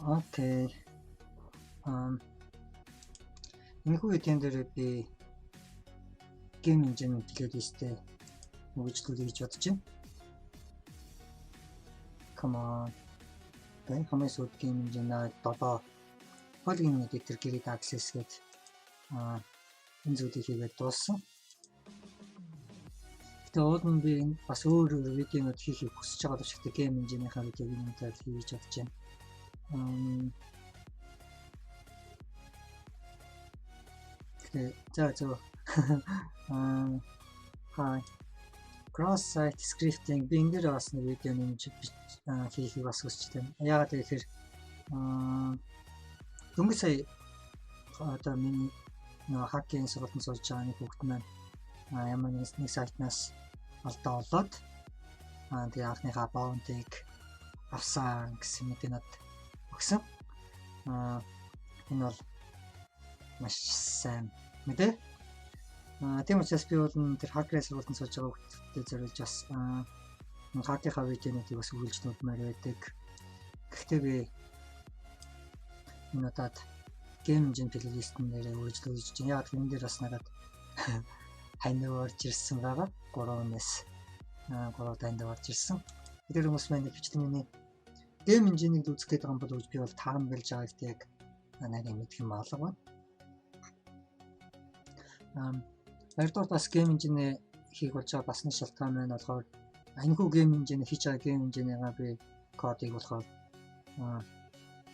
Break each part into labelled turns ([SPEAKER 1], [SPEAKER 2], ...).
[SPEAKER 1] Окей. Энэ үеийн дээр би гейм инжин плейлистээ үйлчлүүлэх гэж бодож байна. Come on. Гэн хамгийн сүүлд гейм инжин 7 plugin editor grid access гээд энэ зүйлийг хийгээд дууссан. Тэгээ уул нь би бас өөр видеонууд хийхийг хүсэж байгаа учраас гейм инжинийхаа видеог энэгээр хийж чадж байна. За хай cross-site scripting би энэ дээр бас нэг видео нэмж хийхийг бас хүсэж байна. Яагаад гэхээр дөнгөж сая одоо миний хакинг сургалтанд сууж байгаа нэг хүүхэд маань ямар нэг сайтнаас алдаа болоод тэгээ анхныхаа баунтыг авсан гэсэн мэдээ надад өгсөн. Энэ бол маш сайн мэдээ. Тийм учраас би бол тэр хакерын сургалтанд сууж байгаа хүүхдэд зориулж бас хакийнхаа видеонуудыг бас үргэлж нүүдмээр байдаг. Гэхдээ би энэ удаад гейм инжин плейлистэн дээр үргэлжлүүлж байна. Яг энэ дээр бас надад хань орж ирсэн байгаа. 3-аас 3 танд орж ирсэн. Тэр хүмүүс маань хичнээн миний гейм инжинийг үзэх гээд байгаа юм бол би бол таамаглаж байгаа гэдэг яг нарийн мэдх юм алга байна. Хоёрдугаар бас гейм инжинээ хийх болж байгаа бас нэг шалтгаан маань болохоор энэхүү гейм инжинээ хийж байгаа гейм инжинегаа би кодыг болохоор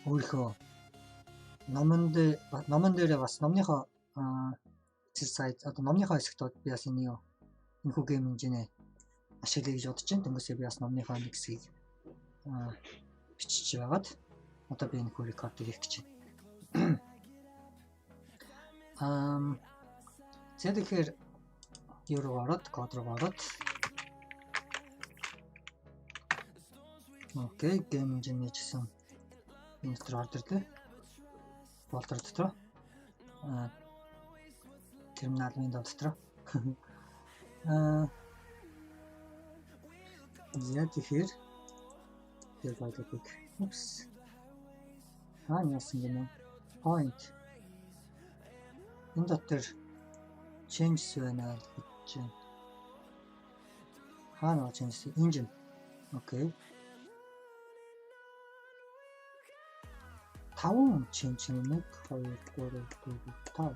[SPEAKER 1] өөрийнхөө номон дээр бас номныхоо сайт одоо номныхоо хэсэгт би бас энэхүү гейм инжинээ ашиглая гэж бодож байна. Тэнгүүсээ би бас номныхоо нэг хэсгийг бичиж байгаад одоо би энэхүү рекордыг хийх гэж байна. За тэгэхээр юу руу ороод код руу ороод окей гейм инжин хийсэн энэ дотор ордорлоо фолдер дотор терминал window дотор я тэгэхээр тэр файлыг упс яасан гэнэ point энэ дотор changes байна гэж байна. Хаана changes engine. Окей. 5 change 1 2 3 4 5.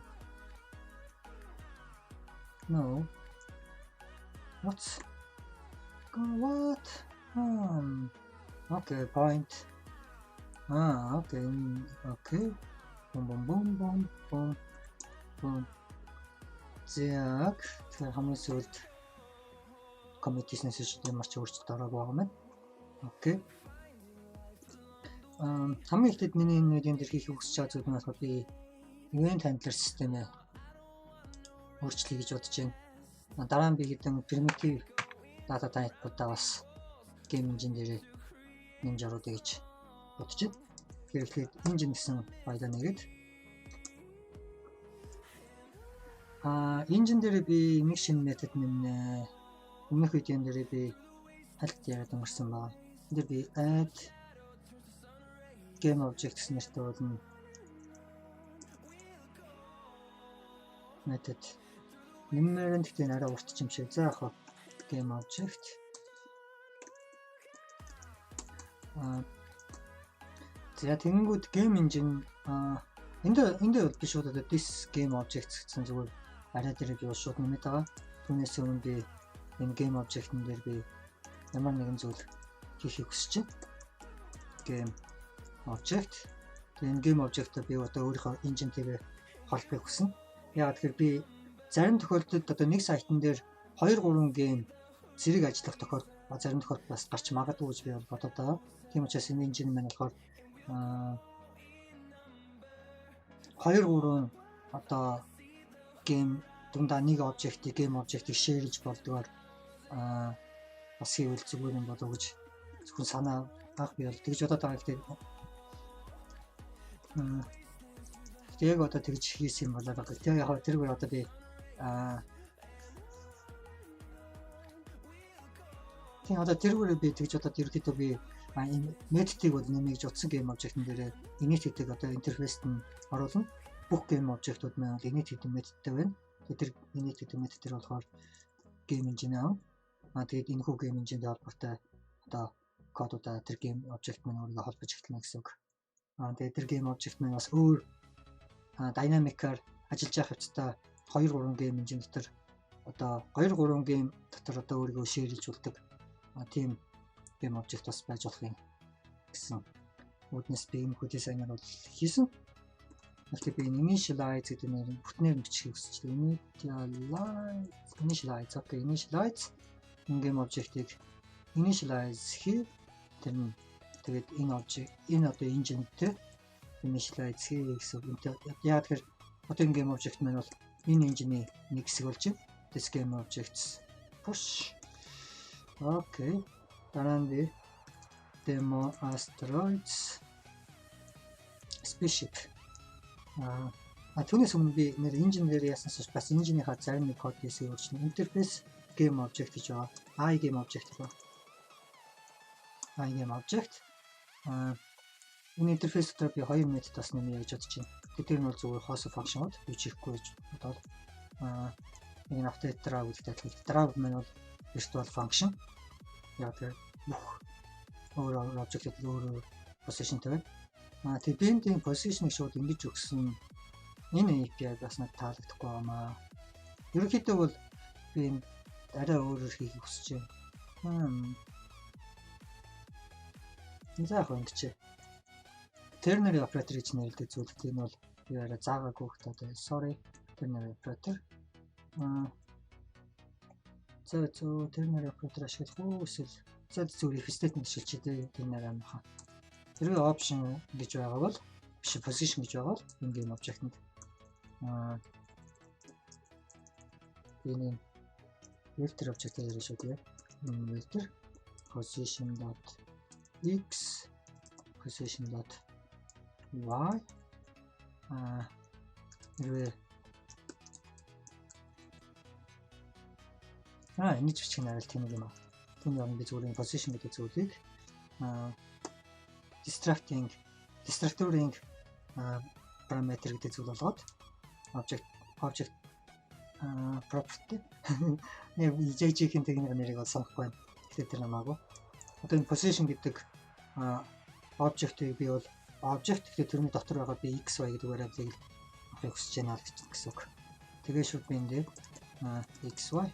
[SPEAKER 1] No. What? Okay, point. Okay. Okay. Boom. Яг тэр хамгийн сүүлд коммитисний сэжтэй марч өөрчлөлт ороогүй байгаа маань. Окей. Хамгийн ихдээ миний энэ видеонд хийх хүсэж байгаа зүйл нь болохоор би event handler системээ өөрчлөе гэж бодож байна. Дараа нь би хэдэн primitive data type-уудаа бас game engine дээр нэмж оруулъя гэж бодож байна. Тэгэхээр engine гэсэн файлаа нэгээд engine дээр би нэг шинэ метод нэмнэ. Өмнөх видеон дээр би хальт яриад өнгөрсөн байна. Энд би add game object гэсэн нэртэй болно. Метод нэмээр нь гэхдээ арай урт юм шиг. За яг game object за тэнгүүд game engine энд биш удаа this game object гэсэн зүгээр арай дээр би шууд нэмээд байгаа. Түүнээс өмнө би энэ game object-ын дээр би ямар нэгэн зүйл хийхийг хүсэж байна. Game object. Энэ game object-ыг би одоо өөрийнхөө engine-тэйгээ холбохыг хүснэ. Яагаад гэхээр би зарим тохиолдолд одоо нэг сайтн дээр 2-3 game зэрэг ажиллах тохиолдол зарим тохиолдолд бас гарч магадгүй гэж би бодоод байгаа. Тийм учраас энэ engine маань болохоор 2-3 одоо game дундаа нэг object-ийг game object-ийг share гэж болдгоор бас хийвэл зүгээр юм болов уу гэж зөвхөн санаа авах би бол тэгж бодоод байгаа гэхдээ яг одоо тэгж хийсэн юм болоо байгаа. Тэгээ яг тэргээр одоо би Тийм одоо тэрүүгээр би тэгж одоо ерөөхдөө би энэ методыг бол нэмэгж утсан game object-н дээр init гэдэг одоо интерфейст нь оруулна. Бүх game object-ууд маань init гэдэг методтэй байна. Тэр init гэдэг метод төр болохоор game engine аа. Тэгээд энэ хүү game engine-тэй холбоотой одоо кодуудаа тэр game object маань өөрийгөө холбож эхэлнэ гэсэн үг. Тэгээд тэр game object маань бас өөр dynamic-аар ажиллаж явах хэвчээ 2-3 game engine дотор одоо 2-3 game дотор одоо өөрийгөө шеэрлж болдог. Тийм game object бас байж болох юм гэсэн. Үүднээс би энэ хүү дизайнер бол хийсэн. Гэхдээ би initialize гэдэг нэрийг бүтнээр бичих хүсэж байна. Initialize энэ game object-ийг initialize хий. Тэр нь тэгээд энэ object энэ одоо engine-тэй initialize хий гэсэн. Яг тэгэхээр одоо энэ game object маань бол энэ engine-ийн нэг хэсэг болж байна. This game objects push. Okay. Дараа нь demo asteroids spaceship. Түүнээс өмнө би нэр engine дээр яснаас бас engine-ийнхаа зарим нэг код хийсэн өөрчлөн interface game object гэж байгаа. I game object гэх. I game object. Энэ интерфейс дээр би 2 метод бас нэмээ гэж бодож байна. Тэр нь бол зүгээр host function-ууд үүсэхгүй гэж бодоод энэ update drive гэдэг drive маань бол virtual function. Яг тэр бүх өөр object-ууд өөр position-тэй байна. Тэгээд энэ position-ыг шууд ингэж өгсөн энэ API бас надад таалагдахгүй байна. Ерөнхийдөө бол би энэ арай өөрөөр хийх хүсэж байна. Заах ингэж ternary operator гэж нэрлэдэг зүйл тийм бол би арай заагаагүй хэрэгтэй. Sorry. Ternary operator. Ternary operator ашиглах уу эсвэл зүгээр if statement ашиглаж дээ ternary амархан. Тэргээ option гэж байгаа бол биш position гэж байгаа бол энэ game object-нд энэ vector object дээр шүү дээ. Vector position.x position.y энэ ч бичих нарал тийм юм аа. Тийм юм би зүгээр position гэдэг зүйлийг distractoring parameter гэдэг зүйл болгоод object property нэг JJ-ийн техник нэрийг бол сонгохгүй байна. Тэгэхээр тэр намаагүй. Одоо энэ position гэдэг object-ийг би бол object гэдэг тэрний дотор байгаа би XY гэдэг variable-ыг авахыг хүсэж байна гэсэн үг. Тэгээ шууд би энэ дээр XY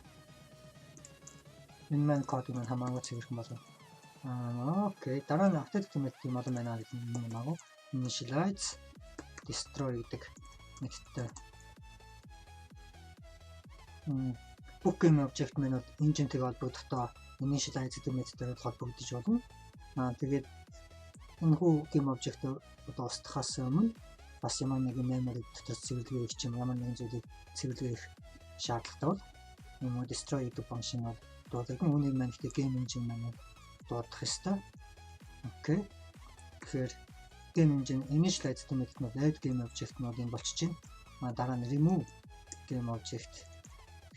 [SPEAKER 1] энэ маань код маань хамаагүй цэвэрхэн болно. Окей. Дараа нь update метод юм байна гэдэг юм аа. Initialize destroy гэдэг методтой. Бүх game object маань бол engine-тэйг холбогдохдоо initialize гэдэг методоор холбогдож болно. Тэгээд энэ хүү game object одоо устгахаас өмнө бас ямар нэгэн memory дотор цэвэрлэгээ хийх юм ямар нэгэн зүйлийг цэвэрлээх шаардлагатай бол энэ destroy гэдэг function бол дуудагдана. Үүнийг маань ихтэй game engine маань дуудах ёстой. Окей. Тэгэхээр game engine initialize гэдэг метод нь add game object модын болчихж байна. Дараа нь remove game object.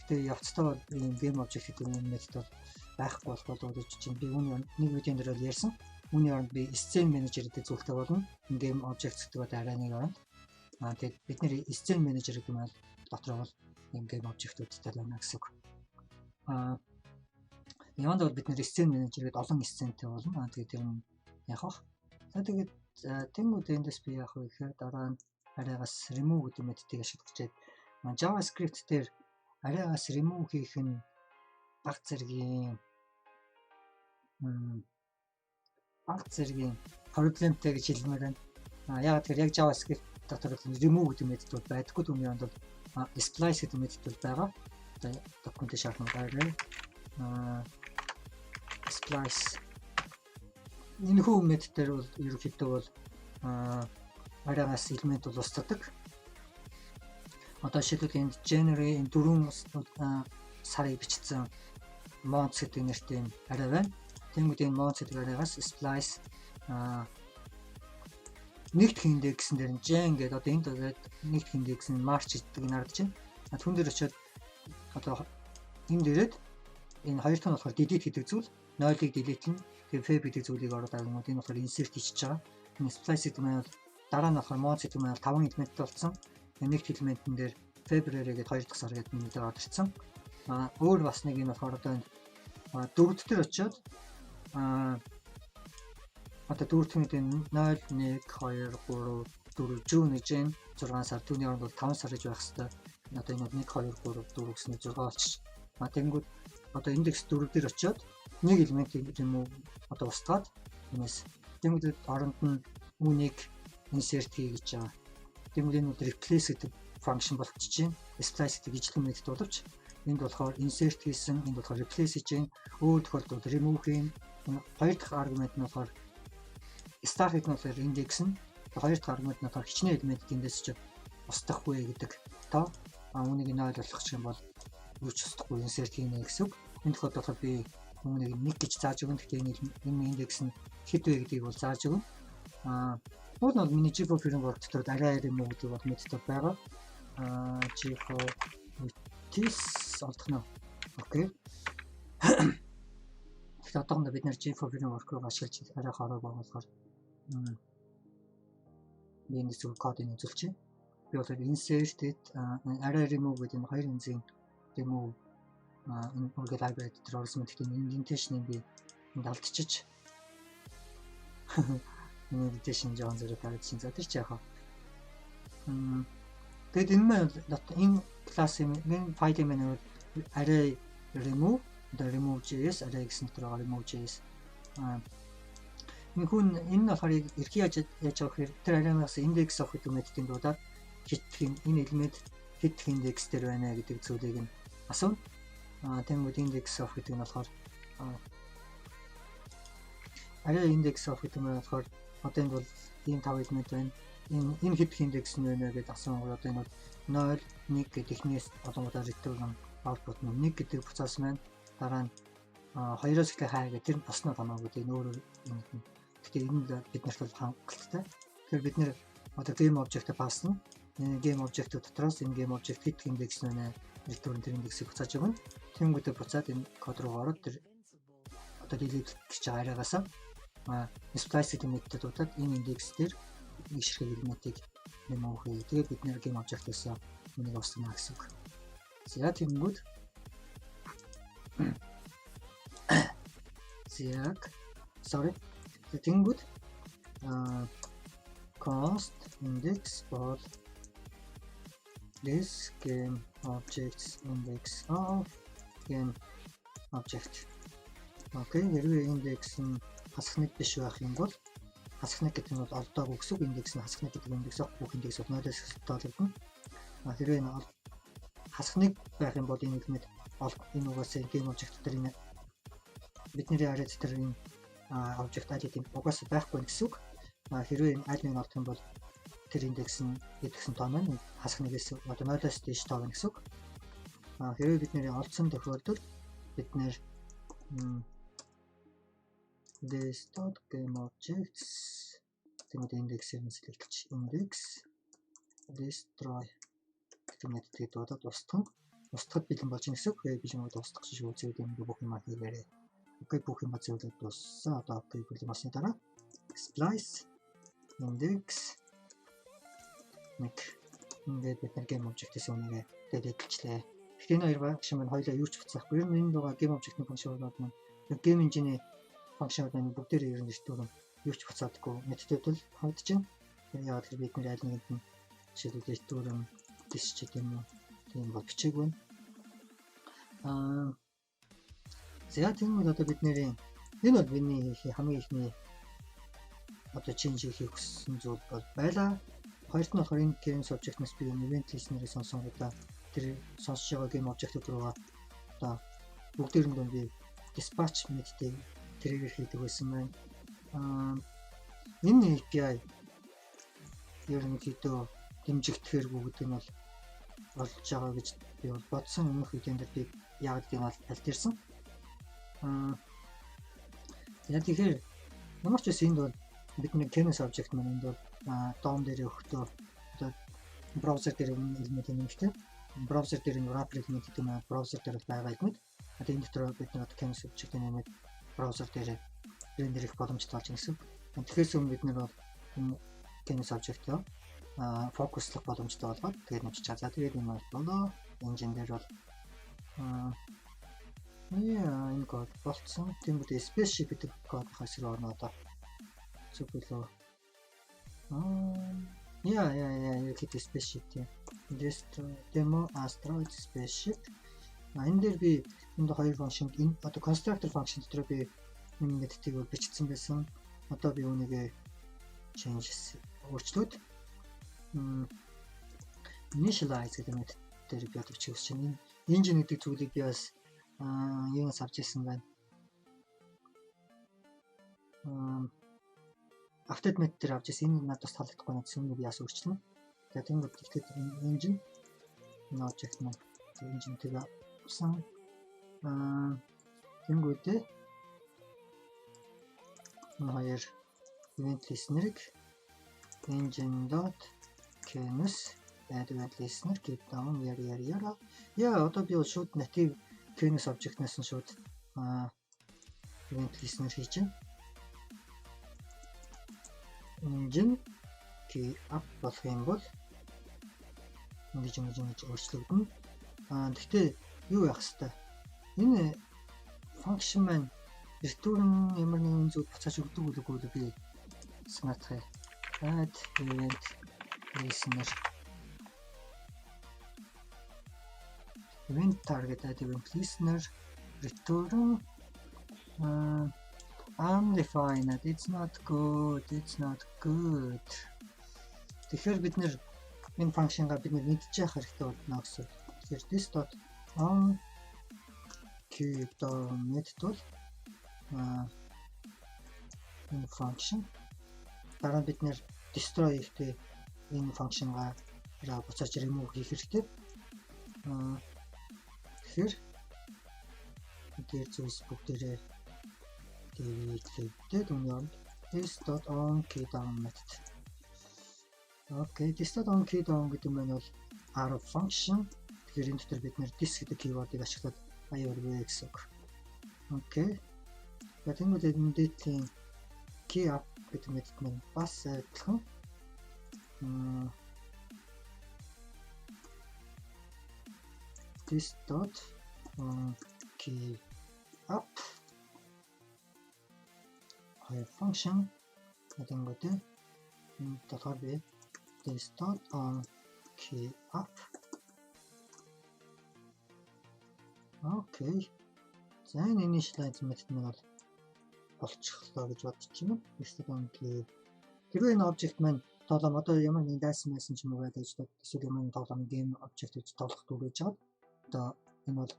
[SPEAKER 1] Гэтэ явцтай бол ийм game object гэдэг метод бол байхгүй болох болоод үзэж байна. Би үүний нэг видеон дээр бол ярьсан. Үүний оронд би scene manager гэдэг зүйлтэй болно. Game object гэдэг арай нэг оронд. Тэгээд бид нэр scene manager гэдэг нь дотор бол ийм game object-уудтай байна гэсэн үг. Яванд бол бид нэр scene manager гэдэг олон scene-тэй болно. Тэгээд тэр нь явах. За тэгээд тэнгууд эндээс би яах вэ гэхээр дараа нь арайгаас remove гэдэг методыг ашиглаж JavaScript дээр арайгаас remove хийх нь баг зэргийн проблемтэй гэж хэлмээр байна. Яг тэгэхээр яг JavaScript дотор remove гэдэг метод байдаггүй. Түүний онд бол splice гэдэг метод байгаа. Одоо документ шаардлагатай байна. Splice энэ хүү метод дээр бол ерөнхийдөө бол арайгаас элемент бол устгадаг. Одоо шилдэг энд January энэ 4 сарыг бичсэн months гэдэг нэртэй арай байна. Тэнгүүд энэ months гэдэг арайгаас splice нэгт хийндэ гэсэн дээр Jan гэдэг одоо энд нэгт хийндэ гэсэн March гэдэг нь харагдаж байна. Түн дээр очиод одоо энэ дээрэд энэ хоёр тань болохоор delete гэдэг зүйл 0-ыг delete-ийн тэгээ fab гэдэг зүйлийг оруулаад байгаа юм. Энэ болохоор insert хийчихэж байгаа. Энэ splice гэдэг маань дараа нь болохоор mods гэдэг маань 5 элементтэй болсон. Нэгт элементэн дээр February гэдэг 2 дахь сар гэдэг нэмэлт орчихсон. Өөр бас нэг юм болохоор одоо энэ дөрөвд дээр очиод одоо дөрөвд нь 0 1 2 3 4 June гэж энэ 6 сар түүний оронд бол 5 сар гэж байх хэвээр. Одоо энэ 1 2 3 4 гэснээр 6 болчих. Тэгэнгүүт одоо индекс 4 дээр очиод нэг элементийг remove одоо устгаад энэс тэгмэд оронд нь үүнийг insert хий гэж байгаа. Тэгмэд энэ replace гэдэг function болчихжээ. Splice гэдэг ижил метод боловч энд болохоор insert хийсэн, энд болохоор replace хийж гэн өөр тохиолдолд remove хийн. Хоёр дахь аргумент нь болохоор start гэдэг нь болохоор index нь хоёр дахь аргумент нь болохоор хичнээн элемент эндээс ч устгахгүй гэдэг тоо. Үүнийг нь ойлгох юм бол юу ч устгахгүй insert хийнэ гэсэн үг. Энэ тохиолдолд болохоор би үүнийг 1 гэж зааж өгнө. Гэхдээ энэ индекс нь хэд вэ гэдгийг бол зааж өгнө. Уул нь миний G4 framework дотор арай remove гэдэг бол метод байгаа. G4 this олдох нь. Окей. Тэгэхээр одоохондоо бид нэр G4 framework-ыг ашиглаж арай хараа болохоор би энэ зүйл кодыг үзүүлчихье. Би бол inserted array remove гэдэг энэ хоёр хэмжээний remove энэ үргэлж library дээр орсон мэт гэдэг indentation-ыг би энд алдчихж indentation жоон зэрэг харагдсан. За тэр чи яхаа. Тэгэд энэ классын энэ файлын маань array remove remove.js array гэсэн дотор remove.js энэ хүн энэ болохоор эрхий яаж байгаа гэхээр тэр array-наас index авах гэдэг методын дуудаад хитгэн энэ элемент хитх индекс дээр байна гэдэг зүйлийг нь асуув. Тэгмэд индекс авах гэдэг нь болохоор array index авах гэдэг нь болохоор одоо энэ бол ийм 5 элемент байна. Энэ хитх индекс нь байна гэдэг асуусан. Одоо энэ бол 0 1 гэдэг ихнээс одоогоо return output нь 1 гэдэг буцаас маань дараа нь 2-оос ихтэй хаа гэдэг тэр босноо хамаагүй тийм өөр юм. Тэгэхээр энэ бид нарт бол хангалттай. Тэгэхээр бид нэр одоо game object-ыг пасна. Энэ game object дотроос энэ game object hit index нэ return тэр индексийг буцааж өгнө. Тэнгүүдээ буцаад энэ код руу ороод тэр одоо delete гэж арайгасаа splice гэдэг методд удаад энэ индекс дээр ишрэх элементийг remove хий. Тэгээд бид нэр game object-ээс үнийг устгана гэсэн үг. За тэнгүүд тэнгүүд const index for this game objects index of game object. Окей, хэрвээ индекс нь хасах нэг биш байх юм бол хасах нэг гэдэг нь бол олдоогүй гэсэн үг. Индекс нь хасах нэг гэдэг индекс бүх индекс бол 0-аас тоологдно. Хэрвээ энэ хасах нэг байх юм бол энэ элемент энэ угаасаа game object дээр энэ бидний array дээр энэ object ID-ийн угаасаа байхгүй гэсэн үг. Хэрвээ энэ аль нэг олдох юм бол тэр индекс нь гэдгсэн тоо маань хасах нэгээс одоо 0-аас дээш тоо байна гэсэн үг. Хэрвээ бидний олдсон тохиолдолд бид нэр this.game objects тэгээд индексээр нь сэлгэлж index destroy гэдэг методыг дуудаад устгахад бэлэн болж байгаа гэсэн үг. Бэлэн бол устгах шиг үзээд юм бүх юм хийгээрэй. Окей, бүх юм зөвлөд дууссан. Одоо окей бэлэн болсны дараа splice index нэг ингээд бид нар game object-ээс үнэгээ дэлгэжлээ. Тэгэхээр энэ хоёр багш маань хоёулаа юу ч буцаахгүй. Ер нь энэ байгаа game object-ийн функционууд маань game engine-ийн функционууд маань бүгдээр ер нь зөвхөн юу ч буцаадаггүй методууд л хандж байна. Яг л бид нэр аль нэгэнд нь жишээлбэл дөрөв дэс ч гэдэг юм уу. Тийм бол бичээг байна. За тэгвэл одоо бид нэрийн энэ бол миний хамгийн ихний одоо change хийх хүссэн зүйл бол байлаа. Хоёрт нь болохоор энэ game subject-наас би event listener-ыг сонсонгуудаа тэр сонсож байгаа game object-ууд руугаа одоо бүгдээр нь би dispatch методыг тэрээр хийдэг байсан байна. Энэ API ерөнхийдөө дэмжигдэхэргүй гэдэг нь бол болж байгаа гэж би бол бодсон. Өмнөх үеинд би яг гэдэг нь бол альтерсан. Яг тэгэхээр ямар ч байсан энд бол бидний canvas object маань энд бол дом дээр өгөхдөө одоо браузер дээр элемент нэмэгтэй. Браузер дээр энэ wrapper элемент гэдэг нь браузер дээр байгаа элемент. Одоо энэ дотор бид нэг canvas object нэмээд браузер дээр рендер хийх боломжтой болж байгаа гэсэн. Тэгэхээр өмнө бид нар бол энэ canvas object-ийг фокуслах боломжтой болгоод тэгээд нэмж чаа. За тэгээд энэ болоо engine дээр бол энэ код болцсон. Тэнгүүд spaceship гэдэг код хасруу орно одоо. Зөвхөлөө яг spaceship тийм. Demo asteroid spaceship. Энэ дээр би энд хоёр функшнд энэ одоо constructor function дотор би энэ мэдтгийг бичсэн байсан. Одоо би үүнийг changes өөрчлөөд initialize гэдэг мэт дээр би одоо бичих хүсэж байна. Engine гэдэг зүйлийг би бас юунаас авч ирсэн байна. Автомат дээр авч ирсэн. Энэ надад таалагдахгүй байна гэсэн үг би яас өөрчлөнө. Тэгээд тэнгууд тэгэхэд engine энэ object маань engine тэгээ авсан. Тэнгуудээ хоёр event listener-ыг engine.canvas add event listener keep down яра. Одоо би бол шууд native canvas object-наас нь шууд event listener хийж байна. Engine key up болох юм бол ингэж өөрчлөгдөн. Гэхдээ юу яах вэ? Энэ function маань return ямар нэгэн зүйл буцааж өгдөг үгүй би санаатах. Add event listener event target add event listener return undefined. It's not good. Тэгэхээр бид нэр энэ функшнгаа бид мэдчих хэрэгтэй болно гэсэн. Тэгэхээр this dot on key down метод бол энэ функшн дараа нь бид нэр destroy хийхдээ энэ функшнгаа буцааж remove хийх хэрэгтэй. Тэгэхээр дээр зүйлс бүгдээрээ delete үүнийг this dot on key down метод. Окей, this dot on key down гэдэг нь бол arrow function. Тэгэхээр энэ дотор бид нэр this гэдэг keyword-ыг ашиглаад аюурвэ гэсэн үг. Окей. Тэгээд энэ дээдлийн key up гэдэг метод маань бас адилхан. This dot on key up function гэдэг энэ дотор би this dot on key up. Окей. За энэ initialize метод нь бол болчихлоо гэж бодож байна. This dot on key. Тэгэхээр энэ object маань тоглоом одоо ямар нэгэн дайсан байсан ч юм уу байж байгаа. Эсвэл ямар нэгэн тоглоом game object гэж тоглох дүүрэж байгаа. Одоо энэ бол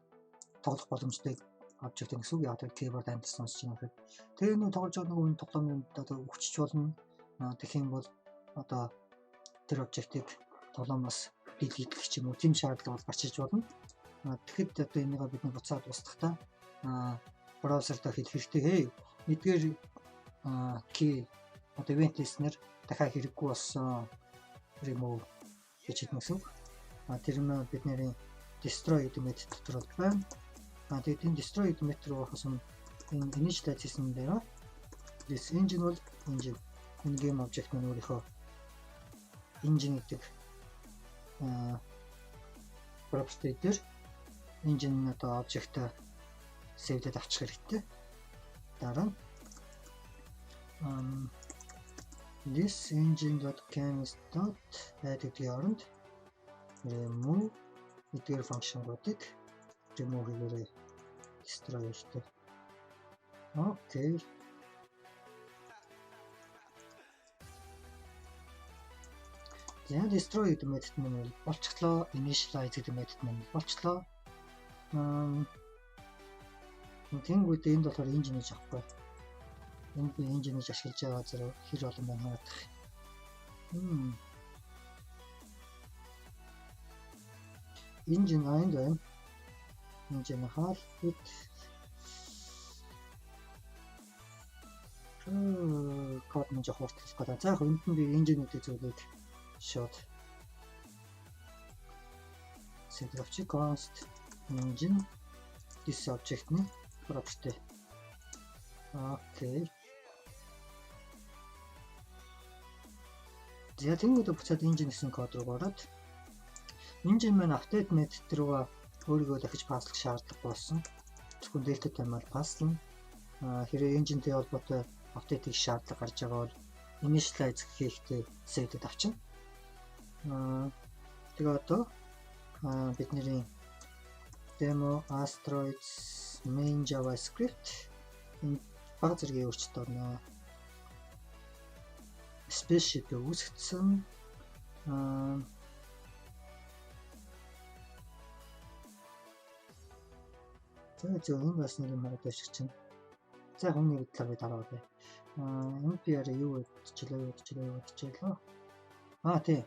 [SPEAKER 1] тоглох боломжтой object гэсэн үг. Яг тэр keyboard амтсан сонсож байгаа. Тэгээ энэ тоглож байгаа нэг тоглоомын одоо өгчч болно. Тэгэх юм бол одоо тэр object-ийг тоглоомоос delete гэх юм уу тийм шаардлага бол гарч иж болно. Тэгэхэд одоо энийг бид буцаад устгахдаа браузердоо хийх хэрэгтэй. Эдгээр key одоо event listener дахиад хэрэггүй болсон remove гэж хэлнэ гэсэн үг. Тэр нь бид нарын destroy гэдэг метод дотор байна. Тэгээд энэ destroy гэдэг метод руу орохсон энэ initialize хийсэн дээр this engine бол engine энэ game object нь өөрийнхөө engine гэдэг property дээр engine одоо object-а save-дэд авчих хэрэгтэй. Дараа нь this engine.canvas.add гэдэг оронд remove эдгээр функшнуудыг remove хийгээрэй. Destroy хийхдээ. Окей. За destroy гэдэг метод нь болчихлоо. Initialize гэдэг метод нь болчихлоо. Тэнгүүд энд болохоор engine гэж авахгүй. Энд би engine гэж ашиглаж байгаа зэрэг хэр олон байна хаадаг. Engine энд байна. Engine хаал бит. Код нь жоох хурдлах гэдэг. За яг энд нь би engine-үүдийн зүйлийг шууд set object const engine this object-ны property Окей. За тэнгүүд буцаад engine гэсэн код руу ороод engine маань update method руугаа өөрийгөө дахиж паслах шаардлага болсон. Зөвхөн delta таймаар паслна. Хэрэг engine-тэй холбоотой update хийх шаардлага гарч байгаа бол initialize хийхдээ set-д авчна. Тэгээ одоо бидний demo asteroids main javascript энэ баг зэргийн өөрчлөлт орно. Spaceship үүсгэсэн. Тэгээд энэ бас нэг юм хараад ашиг чинь. За хүний талаар би дараа удаа. NPR юу гэдчихлээ. Тий.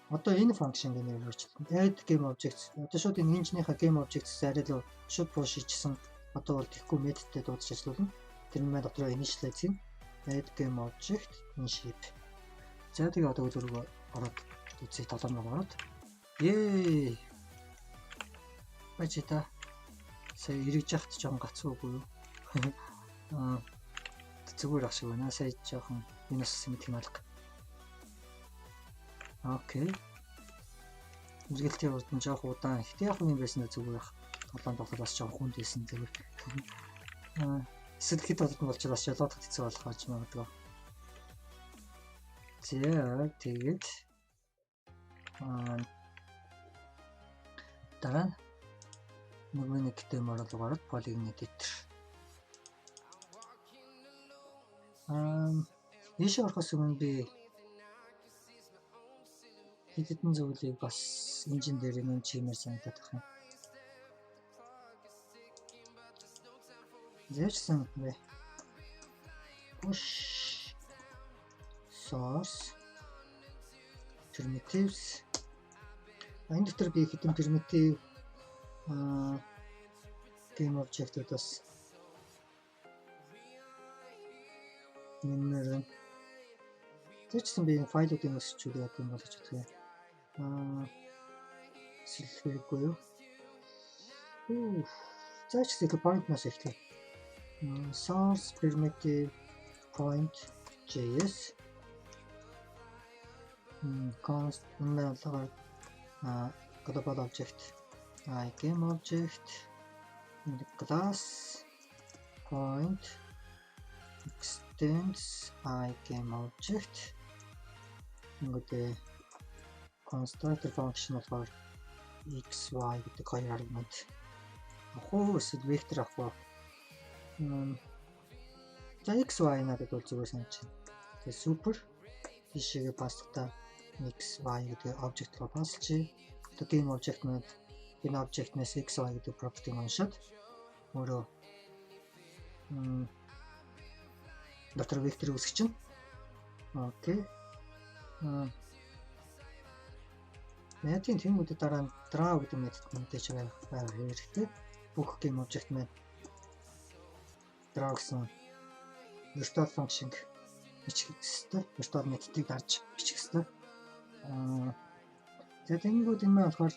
[SPEAKER 1] Одоо энэ function гэнээр өөрчлөлт. Add game objects. Одоо шууд энэ engine-ийнхаа game objects-ээс арай л шууд push хийчихсэн. Одоо бол тэгэхгүй method-тэй дуудаж ажиллуулна. Тэр нь дотроо initialize хийн. Add game object in shape. За тэгээ одоо өөрөөр ороод үзье 7 мөр ороод. Ээ. Бачита. Сая ирэж яхад ч жоон гацгүй юу? Зүгээр ах шиг байна. Сая жоохон минус мэт юм алга. Окей. Үргэлтийн урд нь жоох удаан. Ихтэй яг юм байсан зүгээр ах. Толон тоглол бас жоох хүнд байсан зүгээр. Эсвэл хэд болд нь болж бас жолоод хэцүү болох гэж магадгүй. За тэгээд дараа нь нөгөө нэг демо руу ороод polygon editor. Ийшээ орохоос өмнө би хэдэн зүйлийг бас engine дээр нэмж хиймээр санагдаад байна. Зэвсэн бэ. Push source primitives. Энэ дотор би хэдэн primitive game object-уудаас нэмэр. Тэвчсэн би энэ файлуудын өсчүүд яд юм болж байгаа. Сэлхэхгүй юу? За ч гэсэн point-наас эхлэе. Source primitive point js const global object game object class point extends game object ингээд constructor function болохоор x y гэдэг хоёр аргумент авах эсвэл vector авах. За x y надад бол зүгээр санаж байна. Тэгээ super тийшээ пастата x y гэдэг object руу паслчих. Одоо game object нь энэ object-нээс x y гэдэг property-г уншаад өөрөө дотор vector үүсгэж чинь. Окей. Мэдээний тэмүүдийн дараа нь draw гэдэг метод мэдээж байгаа хэрэгтэй. Бүх game object маань draw гэсэн virtual function бичих хэрэгтэй. Virtual методыг дарж бичих хэрэгтэй. За тэнгүүд энэ маань болохоор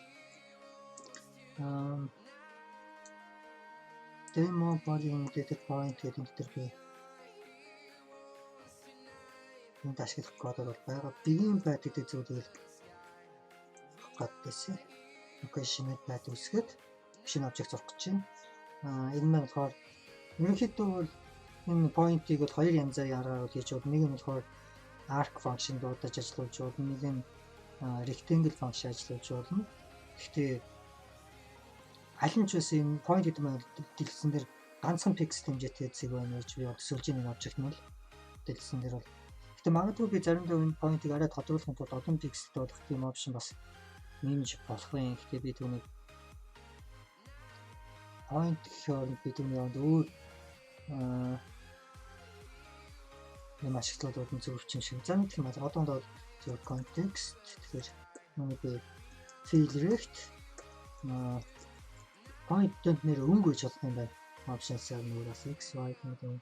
[SPEAKER 1] demo polygon data point гэдэг энэ төр би энд ашиглах код бол байгаа. Begin byte гэдэг зүйлийг гадсан. Окей, шинэ byte үсгээд шинэ object зурх гэж байна. Энэ маань болохоор ерөнхийдөө бол энэ point-ийг бол хоёр янзаар аргаар хийж бол нэг нь болохоор arc function дуудаж ажиллуулж болно, нэг нь rectangle function ажиллуулж болно. Гэхдээ аль нь ч бас энэ point гэдэг маань дэлгэсэн дээр ганцхан pixel хэмжээтэй зэг байна гэж би төсөөлж байгаа object нь бол дэлгэсэн дээр бол. Гэхдээ магадгүй би заримдаа энэ point-ийг арай тодруулахын тулд олон pixelтэй болох тийм option бас нэмж болох юм. Гэхдээ би түүнийг point гэхээр би түүнийг өөр юм ашиглуулад нь зөв чинь шиг. За нэг юм бол одоонд бол зөв context тэгэхээр нүг би fill rect point-д нэр өнгө гэж болох юм байна. Options-аар нүүрээс x y гэдэг.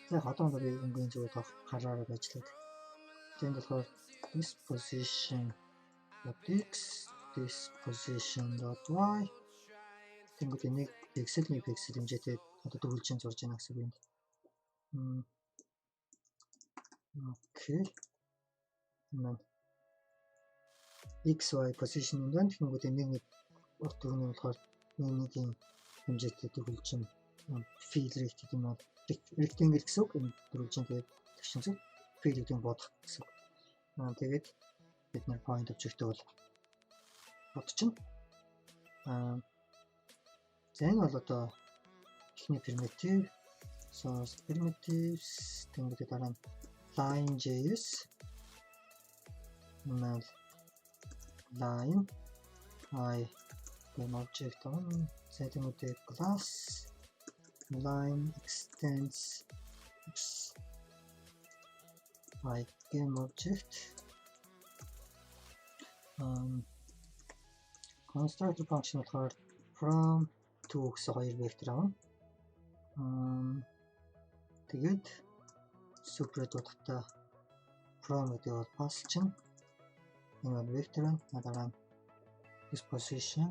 [SPEAKER 1] За одоонд би өнгөний зөв хараараа ажиллаад. Тэнд болохоор this position x this position.y тэнгууд нэг pixel хэмжээтэй одоо төгөлжин зурж байна гэсэн үг юм. Окей. XY position энэ тэгэнгүүт нэг урт өгнө болохоор нэгний хэмжээтэй төгөлжин fill rate гэдэг нь rectangle гэсэн үг. Энэ төгөлжин тэгээд тэгшин зүг fill гэдэг нь бодох гэсэн үг. Тэгээд бид нар point object-тэй бол бодчихно. За энэ бол одоо эхний primitive source primitives тэгээд дараа нь line.js line I game object on setting class line extends I game object constructor function болохоор from to гэсэн хоёр вектор авна. Тэгээд super дутагта from гэдэг бол pass чинь энэ бол вектор дараа нь disposition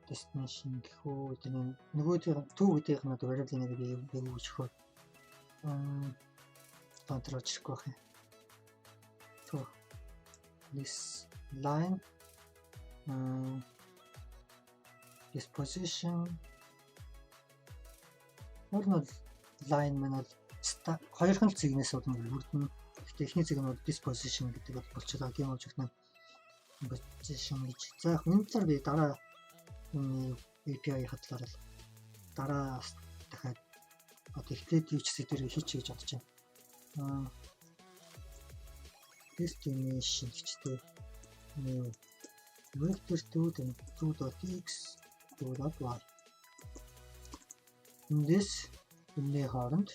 [SPEAKER 1] destination гэхүү энэ нөгөө to гэдгийг нь variable нэг яг үүсгэх контрол хийхгүй байх. To this line disposition бол line маань бол хоёрхан цэгнээс бүрдэн. Гэхдээ эхний цэг нь бол disposition гэдэг бол болчихлоо. Game object нь position гэж. За энэ талаар би дараа энэ API хатлаар л дараа дахиад одоо эхлээд хийчихсэн дээр хийчих гэж бодож байна. Destination гэжтэй new vector 2.2.x 2.y эндээс энэний хооронд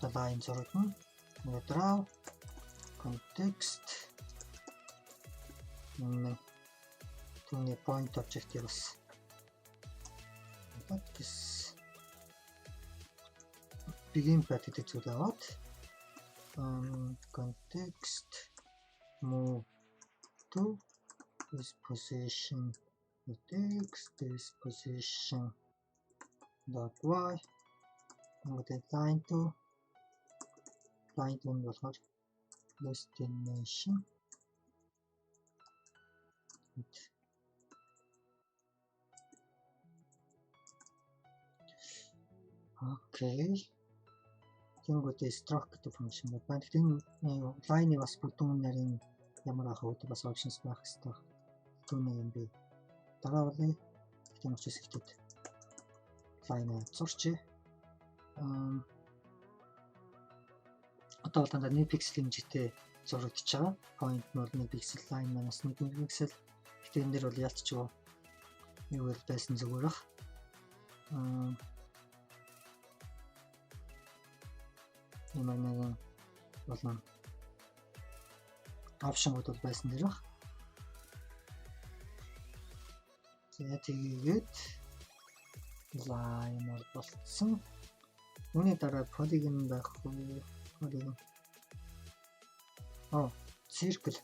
[SPEAKER 1] the line зурагна draw context түүний point object-ийг бас begin path гэдэг зүйл аваад context move to this position text this position dot y line to болохоор destination окей. Тэнгүүтээ stroke гэдэг function байна. Тэгэхээр энэ line-ыг бас бүдүүн нарийн ямар ах вэ бас options байх хэрэгтэй. Түүний юм би дараа болъё. Тийм учраас ихтэй line-ыг зурчих. Одоо дандаа 1 пиксел хэмжээтэй зурагдаж байгаа. Point нь бол 1 пиксел, line манаас 1 пиксел. Гэхдээ энэ дээр бол ялцчихв. Юу вэ байсан зүгээр бах. Ямар нэгэн болно. Option-ууд бол байсан дээр бах. Тэгээд line бол болцсон. Үүний дараа polygon байх уу? Polygon. Circle.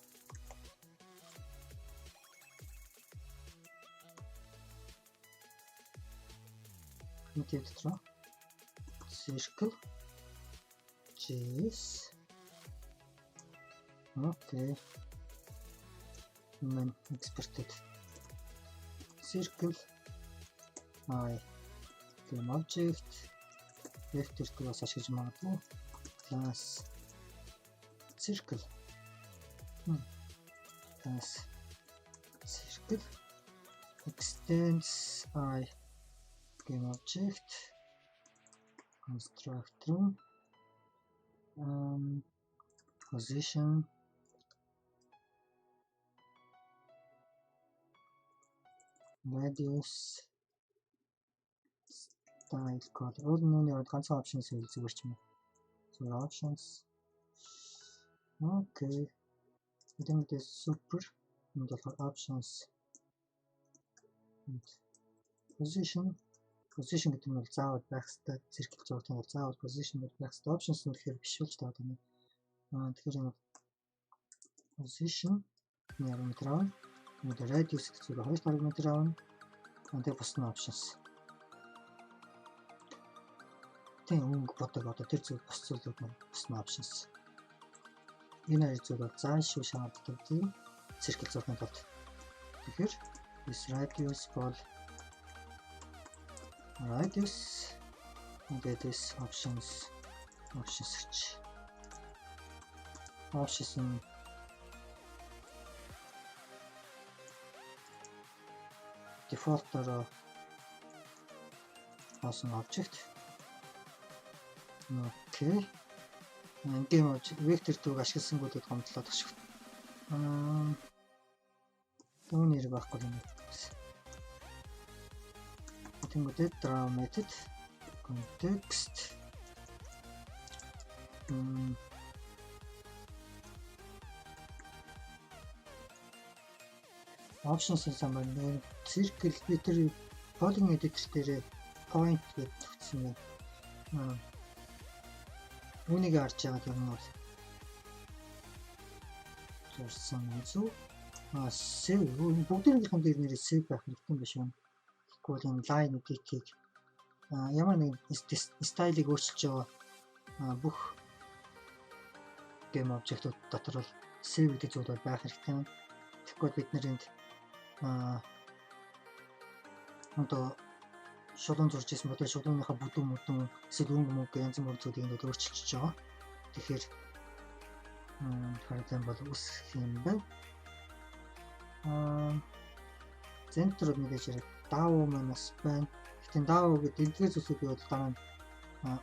[SPEAKER 1] Мэдээд дотор. Circle. JS. Okay. Man exported. Circle. I game object. Vector class ашиглаж магадгүй. Class circle. Class circle extends I game object constructor position radius style color all нүүний ганцхан options зүгээр ч юм уу. So options. Okay. Then the super and the options. Position гэдэг нь бол заавал байх хэрэгтэй. Circle зурагт нь заавал position байх хэрэгтэй. Options нь тэгэхээр биш болж таад байна. Тэгэхээр энэ position нэрмтраа Тэгээд radius гэх зүйл 2 параметр аавна. Тэгээд бус нь options. Тийм өнгө бодог одоо тэр зүйл бус зүйлүүд нь бус нь options. Энэ хоёр зүйл бол заашгүй шаарддаг тийм circle зурхын тулд. Тэгэхээр this radius бол radius and this options search. Options нь default-ороо хоосон object. Окей. Game object vector төвөг ашигласангуудад гомдлоод ашиг. Түүний нэр байхгүй юм. Тэнгүүтээ draw method context options самбар circle meter polling editor дээр point гэж төгссөн байна. Үүнийг харж байгаа юм бол зурсан үзүү. Save бүгдээрийнхэн дээр нэрээ save байх хэрэгтэй юм биш үү? Тэгвэл энэ line edit-ийг ямар нэг стайлыг өөрчилж байгаа бүх game object-ууд дотор бол save гэдэг зүйл бол байх хэрэгтэй юм. Тэгвэл бид нэр энд одоо шулуун зурж ирсэн бодож шулууныхаа бүдүүн эсвэл өнгө янз бүрийн зүйлийг ингээд өөрчилж байгаа. Тэгэхээр харин бол үсэх юм байна. Центрод мэдээж хэрэг DAO манаас байна. Гэтэ DAO гэдэг эдгээр зүйлсүүд бол дараа нь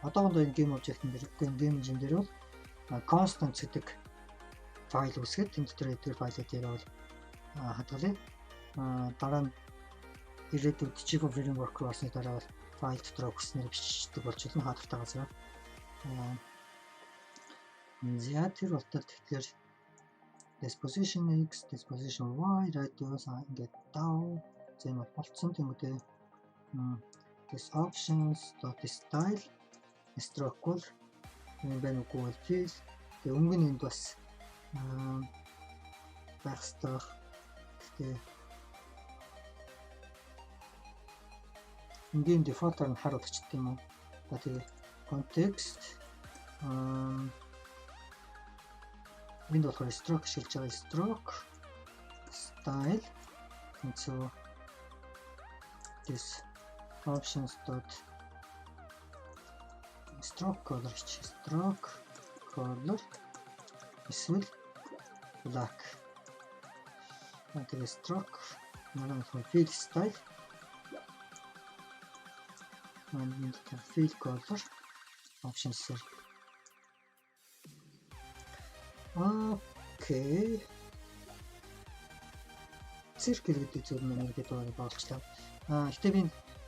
[SPEAKER 1] одоогондоо энэ game object-ын дээр game engine дээр бол constant гэдэг файл үүсгээд энэ дотор эдгээр файлуудыг бол хадгалъя. Дараа нь ирээдүйд Chico framework руу орсны дараа бол файл дотроо өгснээр бичдэг болж болно хадгалтаагаас. За тэр болтол тэгэхээр disposition x, disposition y, radius ингээд DAO зэм болцсон тэнгуүтэй this options dot style stroke бол энэ байна уу бол fill тэгээ өнгө нь энд бас байх ёстой. Тэгээ энгийн default-аар нь харуулж чаддаг юм уу? Тэгээ context энд болохоор stroke шилж байгаа stroke style and so this options dot stroke color эсвэл black тэгээ stroke манай fill style and fill color options sir. Окей. Circle гэдэг зүйл маань гэдэг болчихлоо. Гэтэ би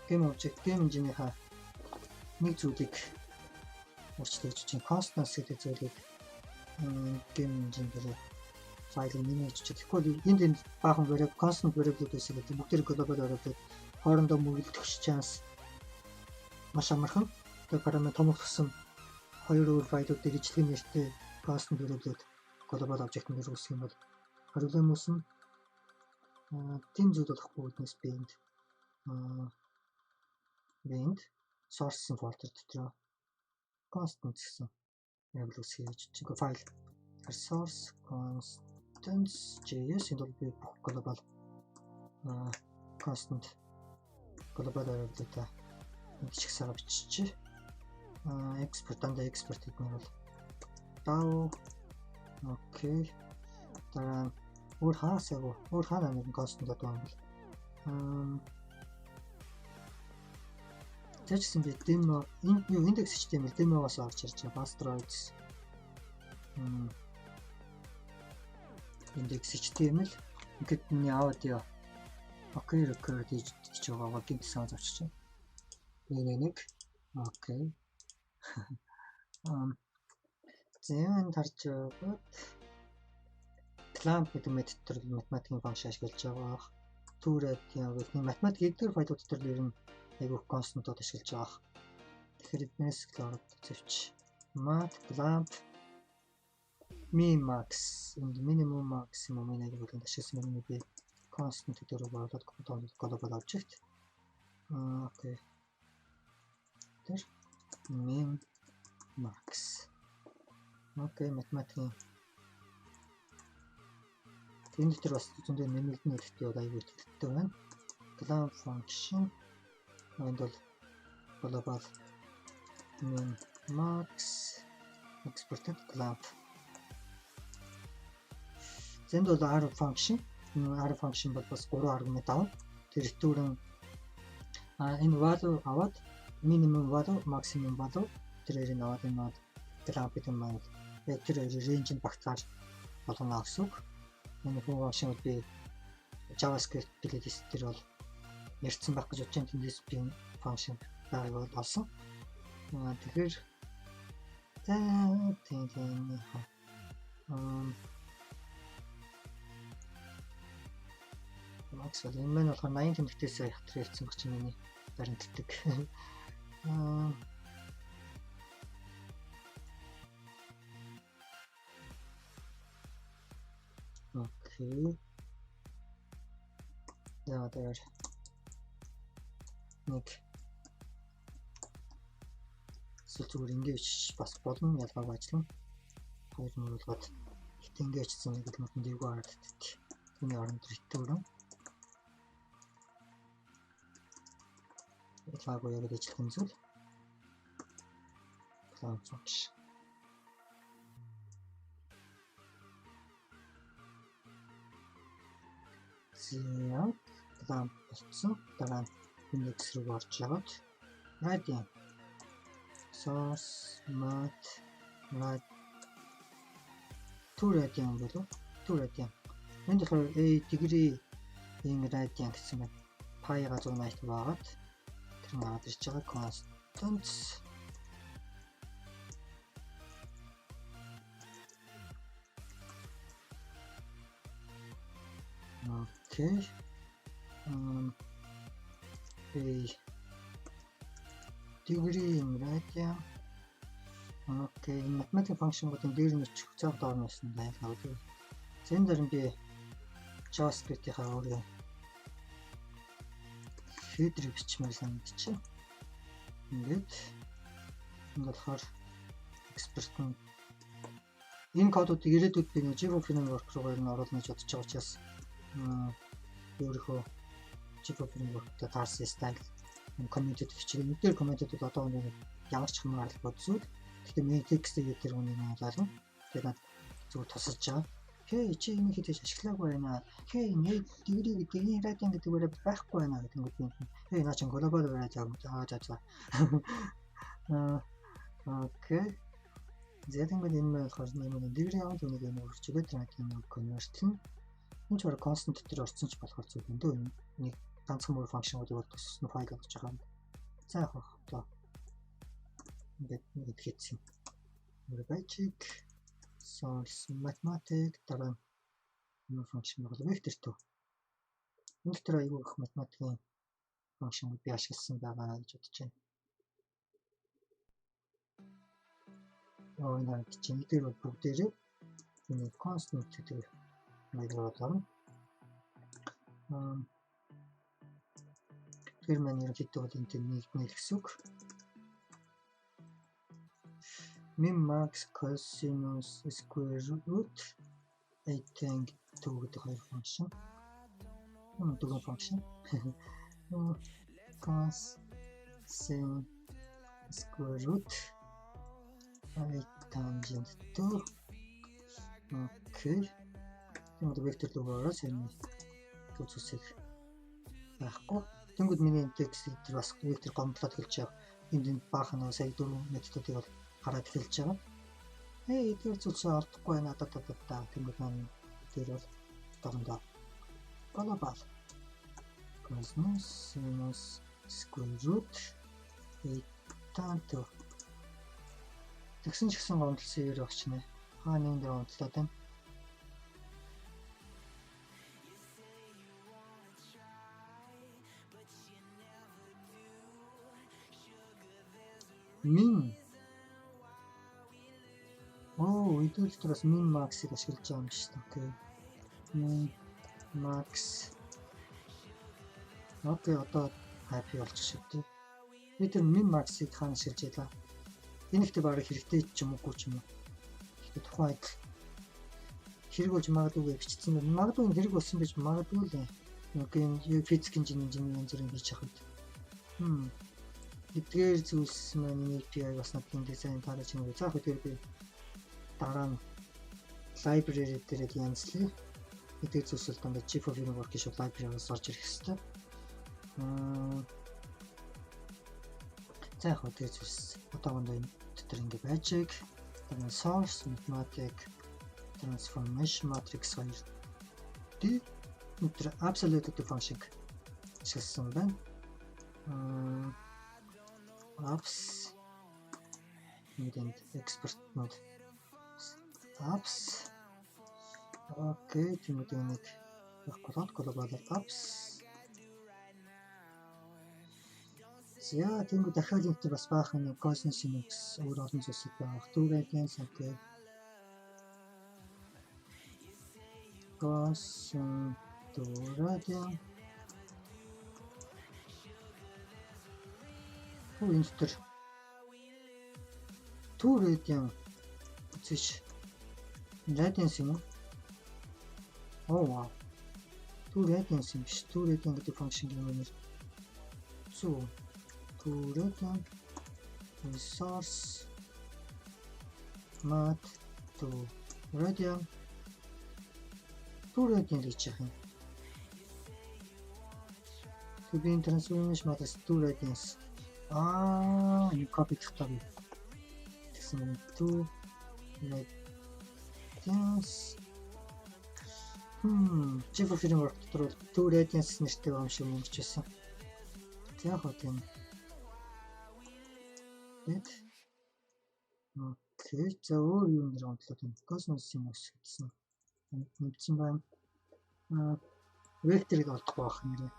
[SPEAKER 1] game object game engine-ийнхаа нэг зүйлийг өөрчлөж чинь constants гэдэг зүйлийг game engine дээр файлыг нэмэж чинь. Тэгэхгүй энд баахан variable constant variable-уудээс гэдэг бүгд global variable хоорондоо мөрөлдөх chance маш амархан. Тэгээ параметр томогдсон хоёр өөр файлууд дээр ижлэгийн нэртэй constant variable-ууд global object нэр үүсгэх юм бол хариулан үүснэ. Тийм зүйл болохгүй үднэс би энд source folder дотор constant гэсэн variable үүсгэж чинь файл source constants.js энэ бол би бүх global constant global variable-уудаа чих сараа бичиж export гэдэг нь бол DAO. Окей. Дараа өөр хаана нэг constant одоо юм бол тэгсэн би demo энэ index HTML demo-гоос орж ирж байгаа Bastroids index HTML ингээд миний аудио окей record хийж байгаагаа гинт саунд авчиж байна. Нэг окей. Зэн тарж байгаа clamp гэдэг метод математикийн функшн ашиглаж байгаа. Түүрээд яг нэг математик эдгээр файлууд дотор ер нь айгүйх константууд ашиглаж байгаа. Тэгэхээр эднээс клард зөвч mat clamp min max and minimum maximum энийг бол ашигласан юм би constant дээр болоод global object. Окей. Тэр min max. Окей, математикийн энэ дээр бас зөндөө нэмэгдэн хэлтэй бол аюул хэлтэй байна. Clamp function энд бол global min max exported clamp. Энд бол array function. Array function бол бас 3 аргумент авна. Тэр итүүрэн энэ value аваад minimum value, maximum value тэрээр нь аваад энэ clamp гэдэг нь маань яг тэр range-ийг багтааж болгоно гэсэн үг. Энэ function бол би JavaScript playlist дээр бол ярьсан байх гэж бодож байна. Тэндээс би function байгааг бол олсон. Тэгэхээр max бол энэ маань болохоор 80 тэмдэгтээс хатар ярьсан баг чинь миний баримтдаг. Окей. Яа дээр нэг зүгээр ингэж бас болно ялгаагүй ажиллана. Хоёр мөрөлгөд ихт ингэж хийсэн нэг л мөрөнд дээгүү харагддаг. Түүний оронд return ялгаагүй яг ажиллах юм зүйл. Clamp function. Зяа clamp болсон. Дараа нь index руу орж яваад writing source mat write to writing болов. To writing. Энд болохоор a degree in writing гэсэн байна. Pi-га 180 байгаад тэр наад ирж байгаа constants. Okay. A degree in writing. Okay, mathematical function-уудын дээр нь очих цаг доорноос нь байлаа үү. Зэн дээр нь би JavaScript-ийнхаа өөрийн header бичмээр санагдчихэ. Ингээд энэ болохоор expert нь энэ кодуудыг ирээдүйд би Java framework руу нь оруулна гэж бодож байгаа учраас өөрийнхөө Java framework-тай таарсан стайл комментүүд хичээл нэг дээр комментүүд одоо нэг ямар ч хамаарал бодсууд гэхдээ миний текстийг тэр үнийг хаалгана. Тэгээд зүгээр тусалж байгаа. Хей чи энэ хийж ашиглаагүй байна. Хей нэг degree гэдэг энэ writing гэдэг үгээр байхгүй байна гэдэг нь би. Хей наа чин global writing за. Окей. Зэтэнгэд энэ болохоор нэг degree аваад үнийг өөрчилгээд writing convert нь энэ ч баг constant дээр орсон ч болохоор зүйл юм дөө. Нэг ганцхан мөр function-уудыг бол туссан файл болгож байгаа юм. За яг одоо ингээд хийсэн. Basic source mathematics дараа нь function бол vector 2. Энэ дээр аюул их математикийн function би ашигласан байгаа гэж бодож байна. Энэ чинь дээр бүгдээрээ энэ constant гэдэг маягаар орно. Тэр маань ерөнхийдөө бол энэ нэгднэ гэсэн үг. Min max cosinus square root 8 гэдэг хоёр function. Дөрвөн function. Cos sin square root 8 tangent 2. Окей. Тэгээд vector руугаас энэ үзүүлсэх байхгүй. Тэнгүүд миний текст дээр бас vector гомдлоод хэлж байгаа. Энд баахан сая 4 методыг бол хараад хэлж байгаа. Тэр зүйлсээ олдохгүй байна даа. Тэнгүүд маань дээр бол дорндоо global cosinus square root 8 tanto тэгсэн ч гэсэн гомдлсон юм багч нэ. Хаа нэг дээр гомдлоод байна. Min идэлтээс min max-ыг ашиглаж байгаа юм шүү дээ. Окей. Min max Окей, одоо happy болчих шиг тий. Би тэр min max-ыг хаана шилж ялаа. Энэ ихтэй бараг хэрэгтэй ч юм уугүй ч юм уу. Гэхдээ тухайн адил хэрэг болж магадгүй бичсэн байна. Магадгүй энэ хэрэг болсон гэж магадгүй л юм. Нэг физик инженерийн зүрийн хийж авах үед. Эдгээр зүйлс маань API бас надын дизайн тараач юм уу. За хөтөр би дараа нь library дээр янзлаа. Эдгээр зүйлсүүд ингээд GIF framework-ийн шиг library-аас орж ирэх хэрэгтэй. За яг эдгээр зүйлс одоогондоо энэ дотор ингээд байж байг. Тэгээд source mathematic transformation matrix 2 D өтер absolute function шилсэн байна. Apps and expert mode apps окей тийм нэг global apps зя тийм дахиад энэ бас баах нэг Cosmos Linux өөр олон зүйлсүүд байгаа. Түүрийн санкэ Cosmos Түүрийн энэ төр Түүрийн үзэж Radiance юм уу? Оо вау. Түүрийн юм биш. Түүрийн гэдэг function юм нэр. Түүрийн resource math Түүрийн гэж яах юм. Түүрийн transformation matrix Түүрийн энэ copy тахтаа би. Тэгсэн Түүрийн GIF framework дотор Түүрийн нэртэй юм шиг өнгөч байсан. За яг тийм. Окей, за өөр юм нэр онцлоод энэ Cosmos Linux гэсэн нэгдсэн байна. Vector-ыг олдохгүй байх нэрээ.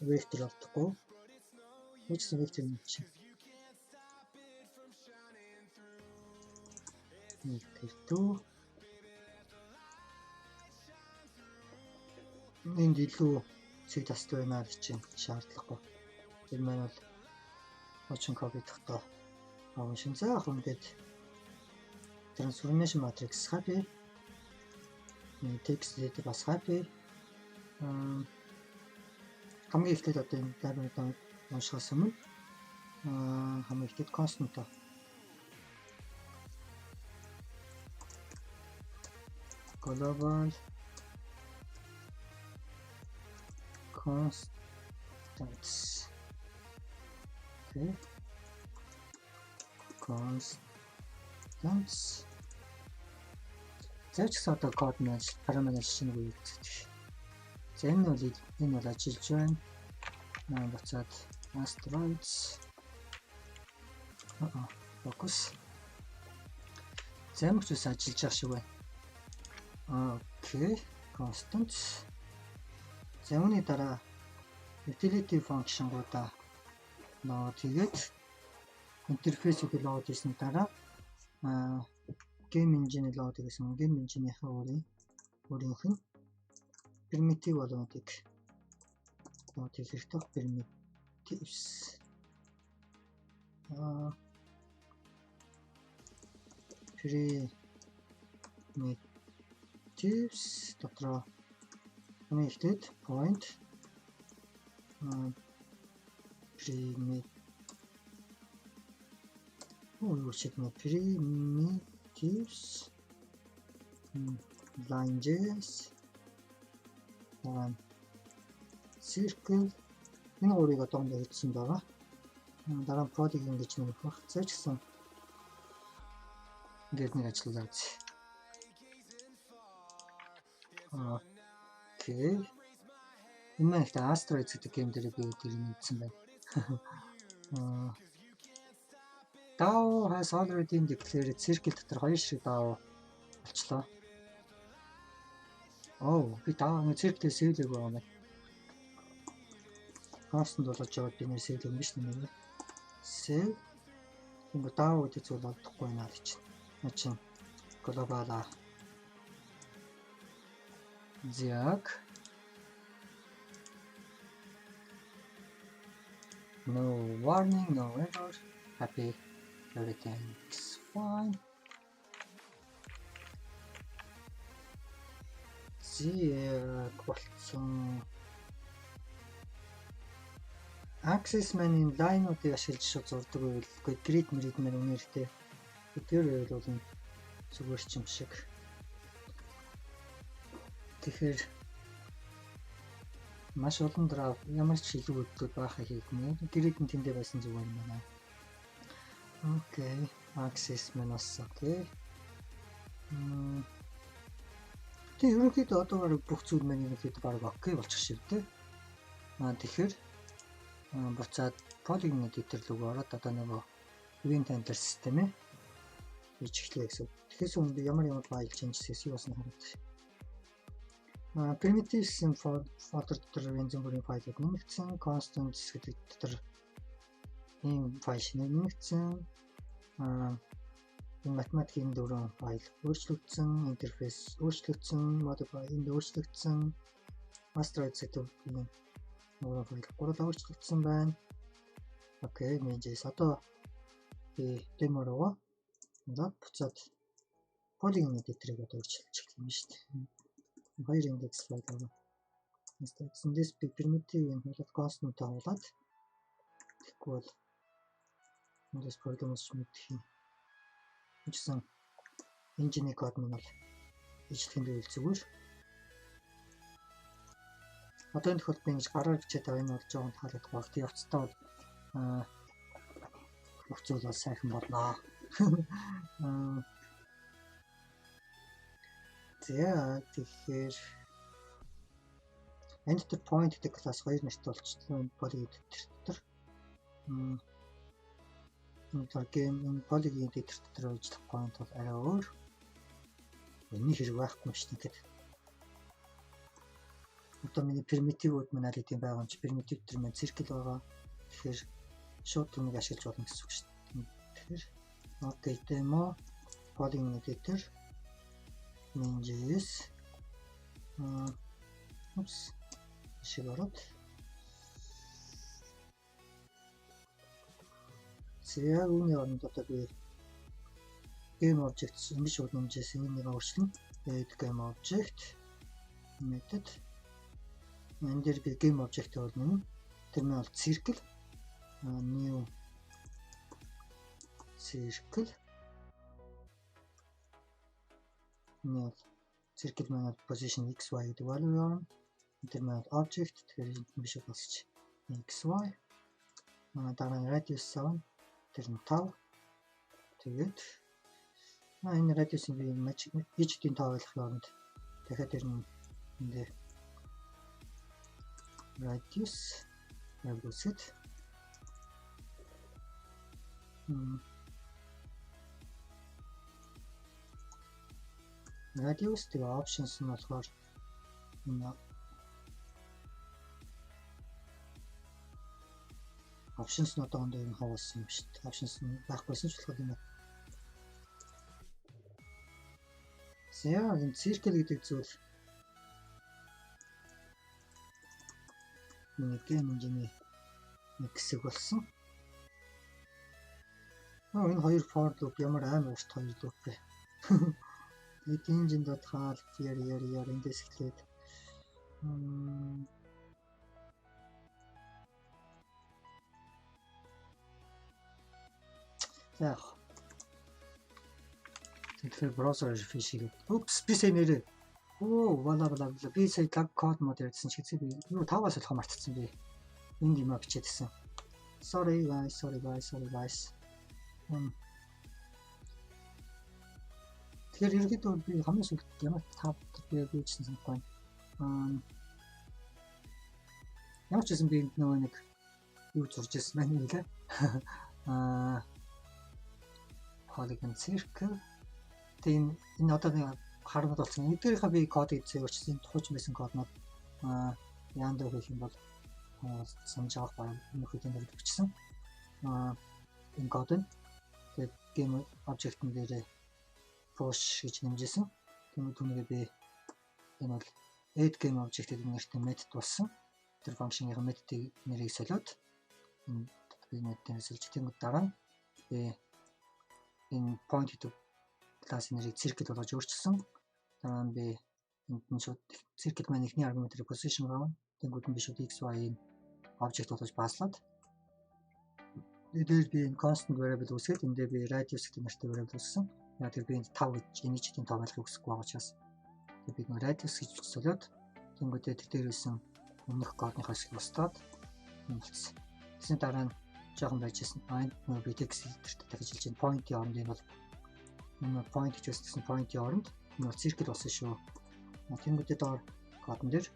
[SPEAKER 1] Vector олдохгүй. Үчсэн Vector юм чи. Vector энд илүү цэг таст байна гэж шаардлагагүй. Тэр маань бол очин copy тахтаа авсан. За яг ингээд transformation matrix happy text editor бас happy хамгийн ихтэй одоо энэ diagram уншихаас өмнө хамгийн ихтэй constant global constants okay constants зэвч одоо код нь параметр шинэ үйлдэх. За энэ бол ажиллаж байна. Буцаад asteroids focus зэмч ус ажиллаж байгаа шиг байна. Окей, constants. За үүний дараа utility function-гуудаа лоод хийгээд интерфейсийг лоод хийсний дараа game engine лоод хийсэн. Game engine-ийнхээ өөрийнх нь primitive болгодог. Лоод хийх хэрэгтэй primitives. Primitives дотроо Connected point primitives languages circle энэ өөрийг одоо хийсэн байгаа. Дараа нь prod ингэж нэг бах. За ч гэсэн ингээд нэг ажиллалаа үз. Окей. Энэ маань ихтэй Asteroids гэдэг гейм дээр би тэр нэгдсэн байна. DAO has already declared circle дотор хоёр шиг DAO болчлоо. Би DAO нэг circle save-ийг байгаа юм. Constant болгож яваад би нэр save юм биш нэмээ. Save. Ингээ DAO гэдэг зүйл олдохгүй байна гэж. Начин global Ziak. No warning, no error. Happy, everything's fine. Ziak болсон. Access man-ийн line-уудыг ашиглаж шууд зурдаг байвал grid мэридмээр үнээртэй. Тэр бол зүгээр ч юм шиг. Тэгэхээр маш олон драв ямар ч илүү хөдлөд байхаа хийгнэ. Grid нь тэндээ байсан зүгээр юм байна. Окей, access man бас окей. Тэгээ ерөнхийдөө одоогаар бүх зүйл маань ерөнхийдөө баг окей болчих шиг дээ. Тэгэхээр буцаад polygon editor руу ороод одоо нөгөө event handler системээ хийж эхлэе гэсэн. Тэгэхээс өмнө ямар файл changes юу басна хараад. Primitives folder дотор янз бүрийн файлууд нэмэгдсэн, constants гэдэг дотор ийм файл нэмэгдсэн. Математикийн дөрвөн файл өөрчлөгдсөн, интерфейс өөрчлөгдсөн, modify энд өөрчлөгдсөн, asteroid setup-ийн нөгөө файл гурван өөрчлөгдсөн байна. Окей, менежс одоо би demo руу буцаад polygon editor-ыг одоо өөрчилж эхлэх юм шүү дээ. Хоёр index файл аваа. Эндээс би primitive-ийн хуулаад constant тавуулаад тэгэхгүй бол эндээс polygon-ос мэдэх юм. Гэсэн engine код нь бол ижлэхэн дүүл зүгээр. Одоо энэ тохиолдолд ингэж гараар бичээд байгаа энэ болж байгаа нь харагдах баг. Тэг явцдаа бол бүх зүйл бол сайхан болно. Тэгэхээр enter point гэдэг класс хоёр нэртэй болчихлоо polygon editor дотор. Энэ polygon editor дотор ажиллах point бол арай өөр. Эний хэрэг байхгүй юм шиг тэгээд. Одоо миний primitive-ууд маань аль хэдийн байгаа юм чи primitive төр маань circle байгаа. Тэгэхээр шууд түүнийг ашиглаж болно гэсэн үг шүү дээ. Тэгэхээр okay demo polygon editor menjs шиг ороод яг үүний оронд одоо би game object ингэж шууд нэмжээс энийг өөрчлөн add game object method энэ дээр би game object орно. Тэр нь бол circle new circle нэг circle маань position xy гэдэг value орно. Тэр маань object тэгэхээр энэ биш болсоч xy дараа нь radius 7 тэр нь 5 тэгээд энэ radius-ийг би иждийн тавуулах ёронд дахиад тэр нь энэ radius явуулсад radius тэгээ options нь болохоор options нь одоо энэ хаваасан юм шүү дээ. Options нь байхгүйсэн ч болохоор юм. За энэ circle гэдэг зүйл нэг game engine-ийн нэг хэсэг болсон. Энэ хоёр for loop ямар амар урт хоёр loop бэ? Эд engine дотхаал яар эндээс эхлээд за тэгэхээр browser fish хийгээд oops би сая нэрээ бла би сая log code мод ярьсан ч гэсэн би юу 5-аас болох мартчихсан би энд юм бичээдсэн. Sorry guys. Тэгэхээр ерөнхийдөө би хамгийн сүүлд ямар тав би бичсэн санахгүй. Ямар ч гэсэн би нөгөө нэг юу зурж ирсэн байна нэлээ. Polygon circle. Тэгээ энэ одоо нэг харамд болсон. Эдгээрийнхаа би кодыг зөвөрчсөн тухайч байсан коднууд яанд өгөх юм бол санаж авах байна. Нөхөдийн дээр бичсэн. Энэ код нь тэгээд game object-ын дээр push гэж нэмжсэн. Түүнийгээ би энэ бол add game object гэдэг нэртэй method болсон. Тэр function-ийн method-ийн нэрийг солиод энэ method-ийг солилцсон дараа нь би энэ point гэдэг классын нэрийг circle болгож өөрчилсөн. Дараа нь би энд нь шууд circle маань ихний аргументээр position гав. Тэнгүүд нь би шууд x y-ийн object болгож бааслаад дээр би энэ constant variable үүсгээд эндээ би radius гэдэг нэртэй variable үүсгэсэн. Яг тэр би энд 5 гэж энэ чиглэлийн тоо байлгахыг хүсэхгүй байгаа учраас би нэг radius гэж солиод тэнгүүдээ тэр дээрээсэн өмнөх кодныхоо хэсгийг устгаад юм болчихсон. Тэсний дараа нь жоохон байжсэн. Энд нөө би text editor-т дахиж хэлж байна. Point-ийн оронд энэ бол энэ point гэж үүсгэсэн point-ийн оронд энэ бол circle болсон шүү. Тэнгүүдээ доор кодн дээр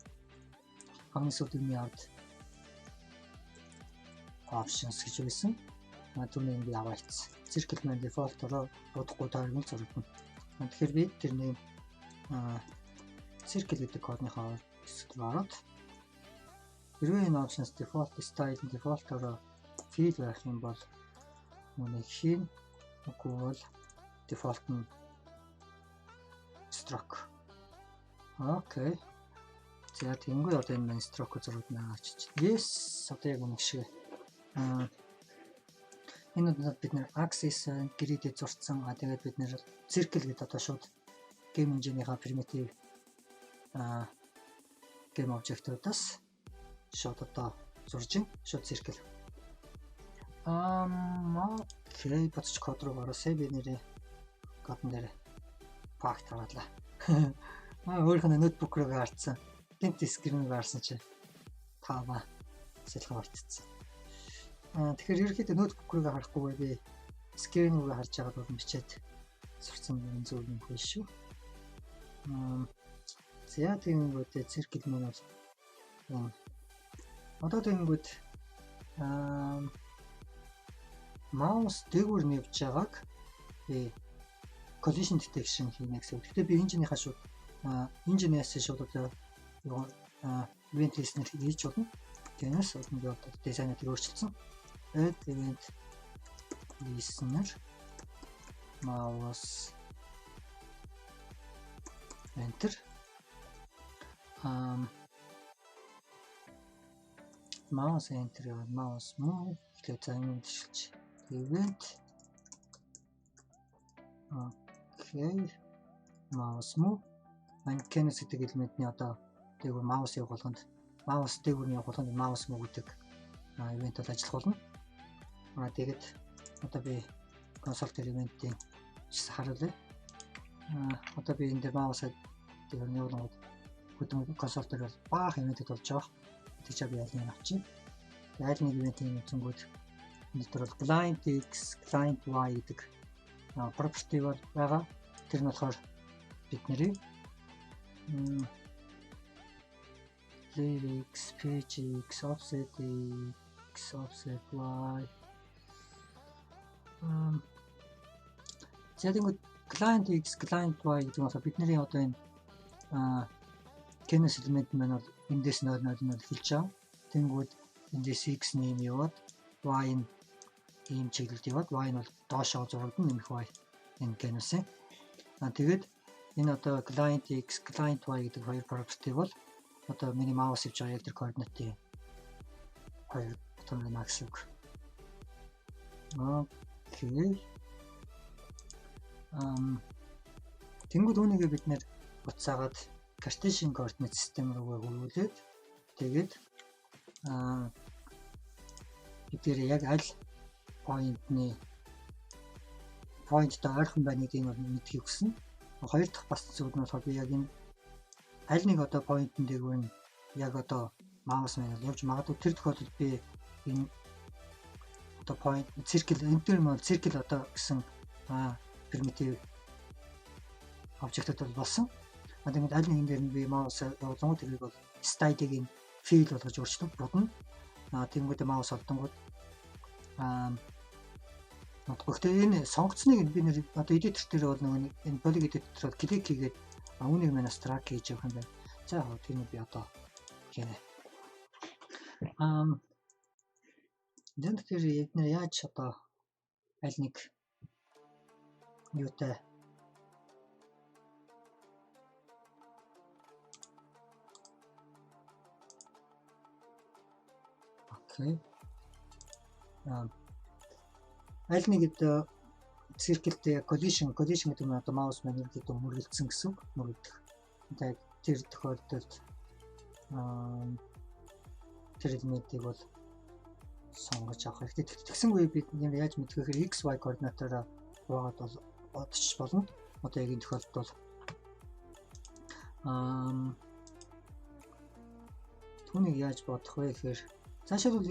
[SPEAKER 1] хамгийн сүүлийн ард options гэж байсан. Түүнийг би аваалцсан. Circle маань default-ороо бодохгүй таармын зурагдан. Тэгэхээр би тэрний circle гэдэг кодныхоо хэсэгт ороод хэрвээ энэ options default style default-ороо fill байх юм бол нүг хийн үгүй бол default нь stroke. Окей. За тэнгуй одоо энэ stroke зураг наач. Yes, одоо яг үнэ шиг. Энэ удаад бид нэр axis grid-ийг зурцсан. Тэгээд бид нэр circle гэдэг одоо шууд game engine-ийнхаа primitive game object-уудаас шууд одоо зурж ин шууд circle. Окей, бодч код руу ороосэй би нэрээ кодн дээр факт харууллаа. Өөрийнхөө ноутбук руу гарцсан. Гэмт скрин рүү гарсан чи таава сэлхэн болтцсон. Тэгэхээр ерөөхдөө ноутбук руу харахгүй би скрин рүү харж байгаад бол бичээд сурцсан юм зөв юм хөө шүү. За тэгэнгүүт circle маань бол одоо тэгэнгүүт mouse дээгүүр нэвж байгааг би collision detection хийнэ гэсэн. Гэхдээ би engine-ийнхаа шууд engine-ээс шууд одоо event listener хийж болно. Тэгээс би одоо дизайныг өөрчилсөн. Event listener mouse enter mouse enter mouse move гэдэг зам шилж event окей mouse move canvas гэдэг элементний одоо дээгүүр mouse явуулганд mouse дээгүүрний явуулганд mouse move гэдэг event бол ажиллах болно. Тэгээд одоо би console дээр event-ийн харуулъя. Одоо би энэ дээр mouse дээгүүр явуулганд хөдөлгөөн console дээр бол баах event-д болж байгаа. Тэг чи би ялын авчих. Тэгээд нэг event-ийн үзэнгүүд энэ дээр бол client X, client Y гэдэг property бол байгаа. Тэр нь болохоор бидний layer X, page X, offset X, offset Y. Тэгэнгүүт client X, client Y гэдэг нь болохоор бидний одоо энэ canvas element маань бол эндээс 0.0 хэлж байгаа. Тэнгүүд эндээс X нэм яваад Y нь ийм чиглэлд яваад Y нь бол доошоо зурагдана нэмэх Y энэ canvas-ийн. Тэгээд энэ одоо client X, client Y гэдэг хоёр property бол одоо миний mouse хийж байгаа яг тэр координатын хоёр томны max үг. Окей. Тэнгүүд үүнийгээ бид нэр буцаагаад Cartesian coordinate system руу хөрвүүлээд тэгээд эдгээр яг аль point-ны point-тай ойрхон байныг энэ бол мэдхийг хүснэ. Хоёр дахь бас зүйл нь болохоор би яг энэ аль нэг одоо point-ын дээгүүр нь яг одоо mouse маань явж магадгүй тэр тохиолдолд би энэ одоо point circle энэ төр нь circle одоо гэсэн primitive object-д болсон. Тэгээд аль нэгэн дээр нь би mouse явуулсан тэрийг бол style-ийг fill болгож өөрчлөв бодно. Тэнгүүдээ mouse олдонгууд гэхдээ энэ сонгоцныг би нэр одоо editor дээр бол нэг энэ poly editor бол клик хийгээд үүнийг манаас track хийж явах юм байна. За яг тэрийг би одоо хийнэ. Then тэр яг нэр яаж одоо аль нэг юутай Окей. Аль нэгэд циркэлтэй collision гэдэг нь одоо маус маань ердөө мөргөлдсөн гэсэн үг. Мөргөлдөх. Тэгээд тэр тохиолдолд тэр элементийг бол сонгож авах хэрэгтэй. Тэгсэнгүй бид яаж мэдэх вэ гэхээр x y координатаараа хуваагаад бол бодчих болно. Одоо яг энэ тохиолдолд бол түүнийг яаж бодох вэ гэхээр цаашаа бол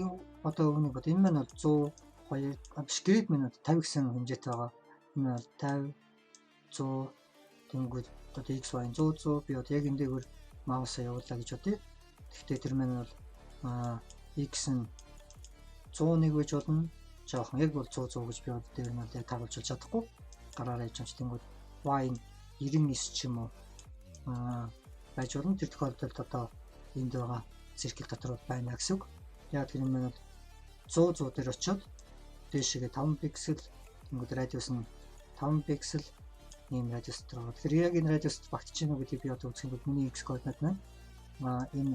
[SPEAKER 1] одоо өгнө бод энэ маань бол 102 биш грейд минут 50 гэсэн хэмжээтэй байгаа. Энэ бол 50 100 тэнгүүд одоо x y 100 би одоо яг энэ дээгүүр маусаа явуулаа гэж бодъё. Гэхдээ тэр маань бол x нь 101 гэж болно. Жохон яг бол 100 гэж би одоо дээр нь яг тагуулж чадахгүй. Гараараа явж байгаа тэнгүүд y нь 99 ч юм уу байж болно. Тэр тохиолдолд одоо энд байгаа циркл дотор байна гэсэн үг. Яг тэр нь маань 100 дээр очиод дээшгээ 5 пиксел тэнгүүд радиус нь 5 пиксел ийм радиус дотор байгаа. Тэгэхээр яг энэ радиуст багтж гинэ үү гэдгийг би одоо үзэхэд миний x координат маань энэ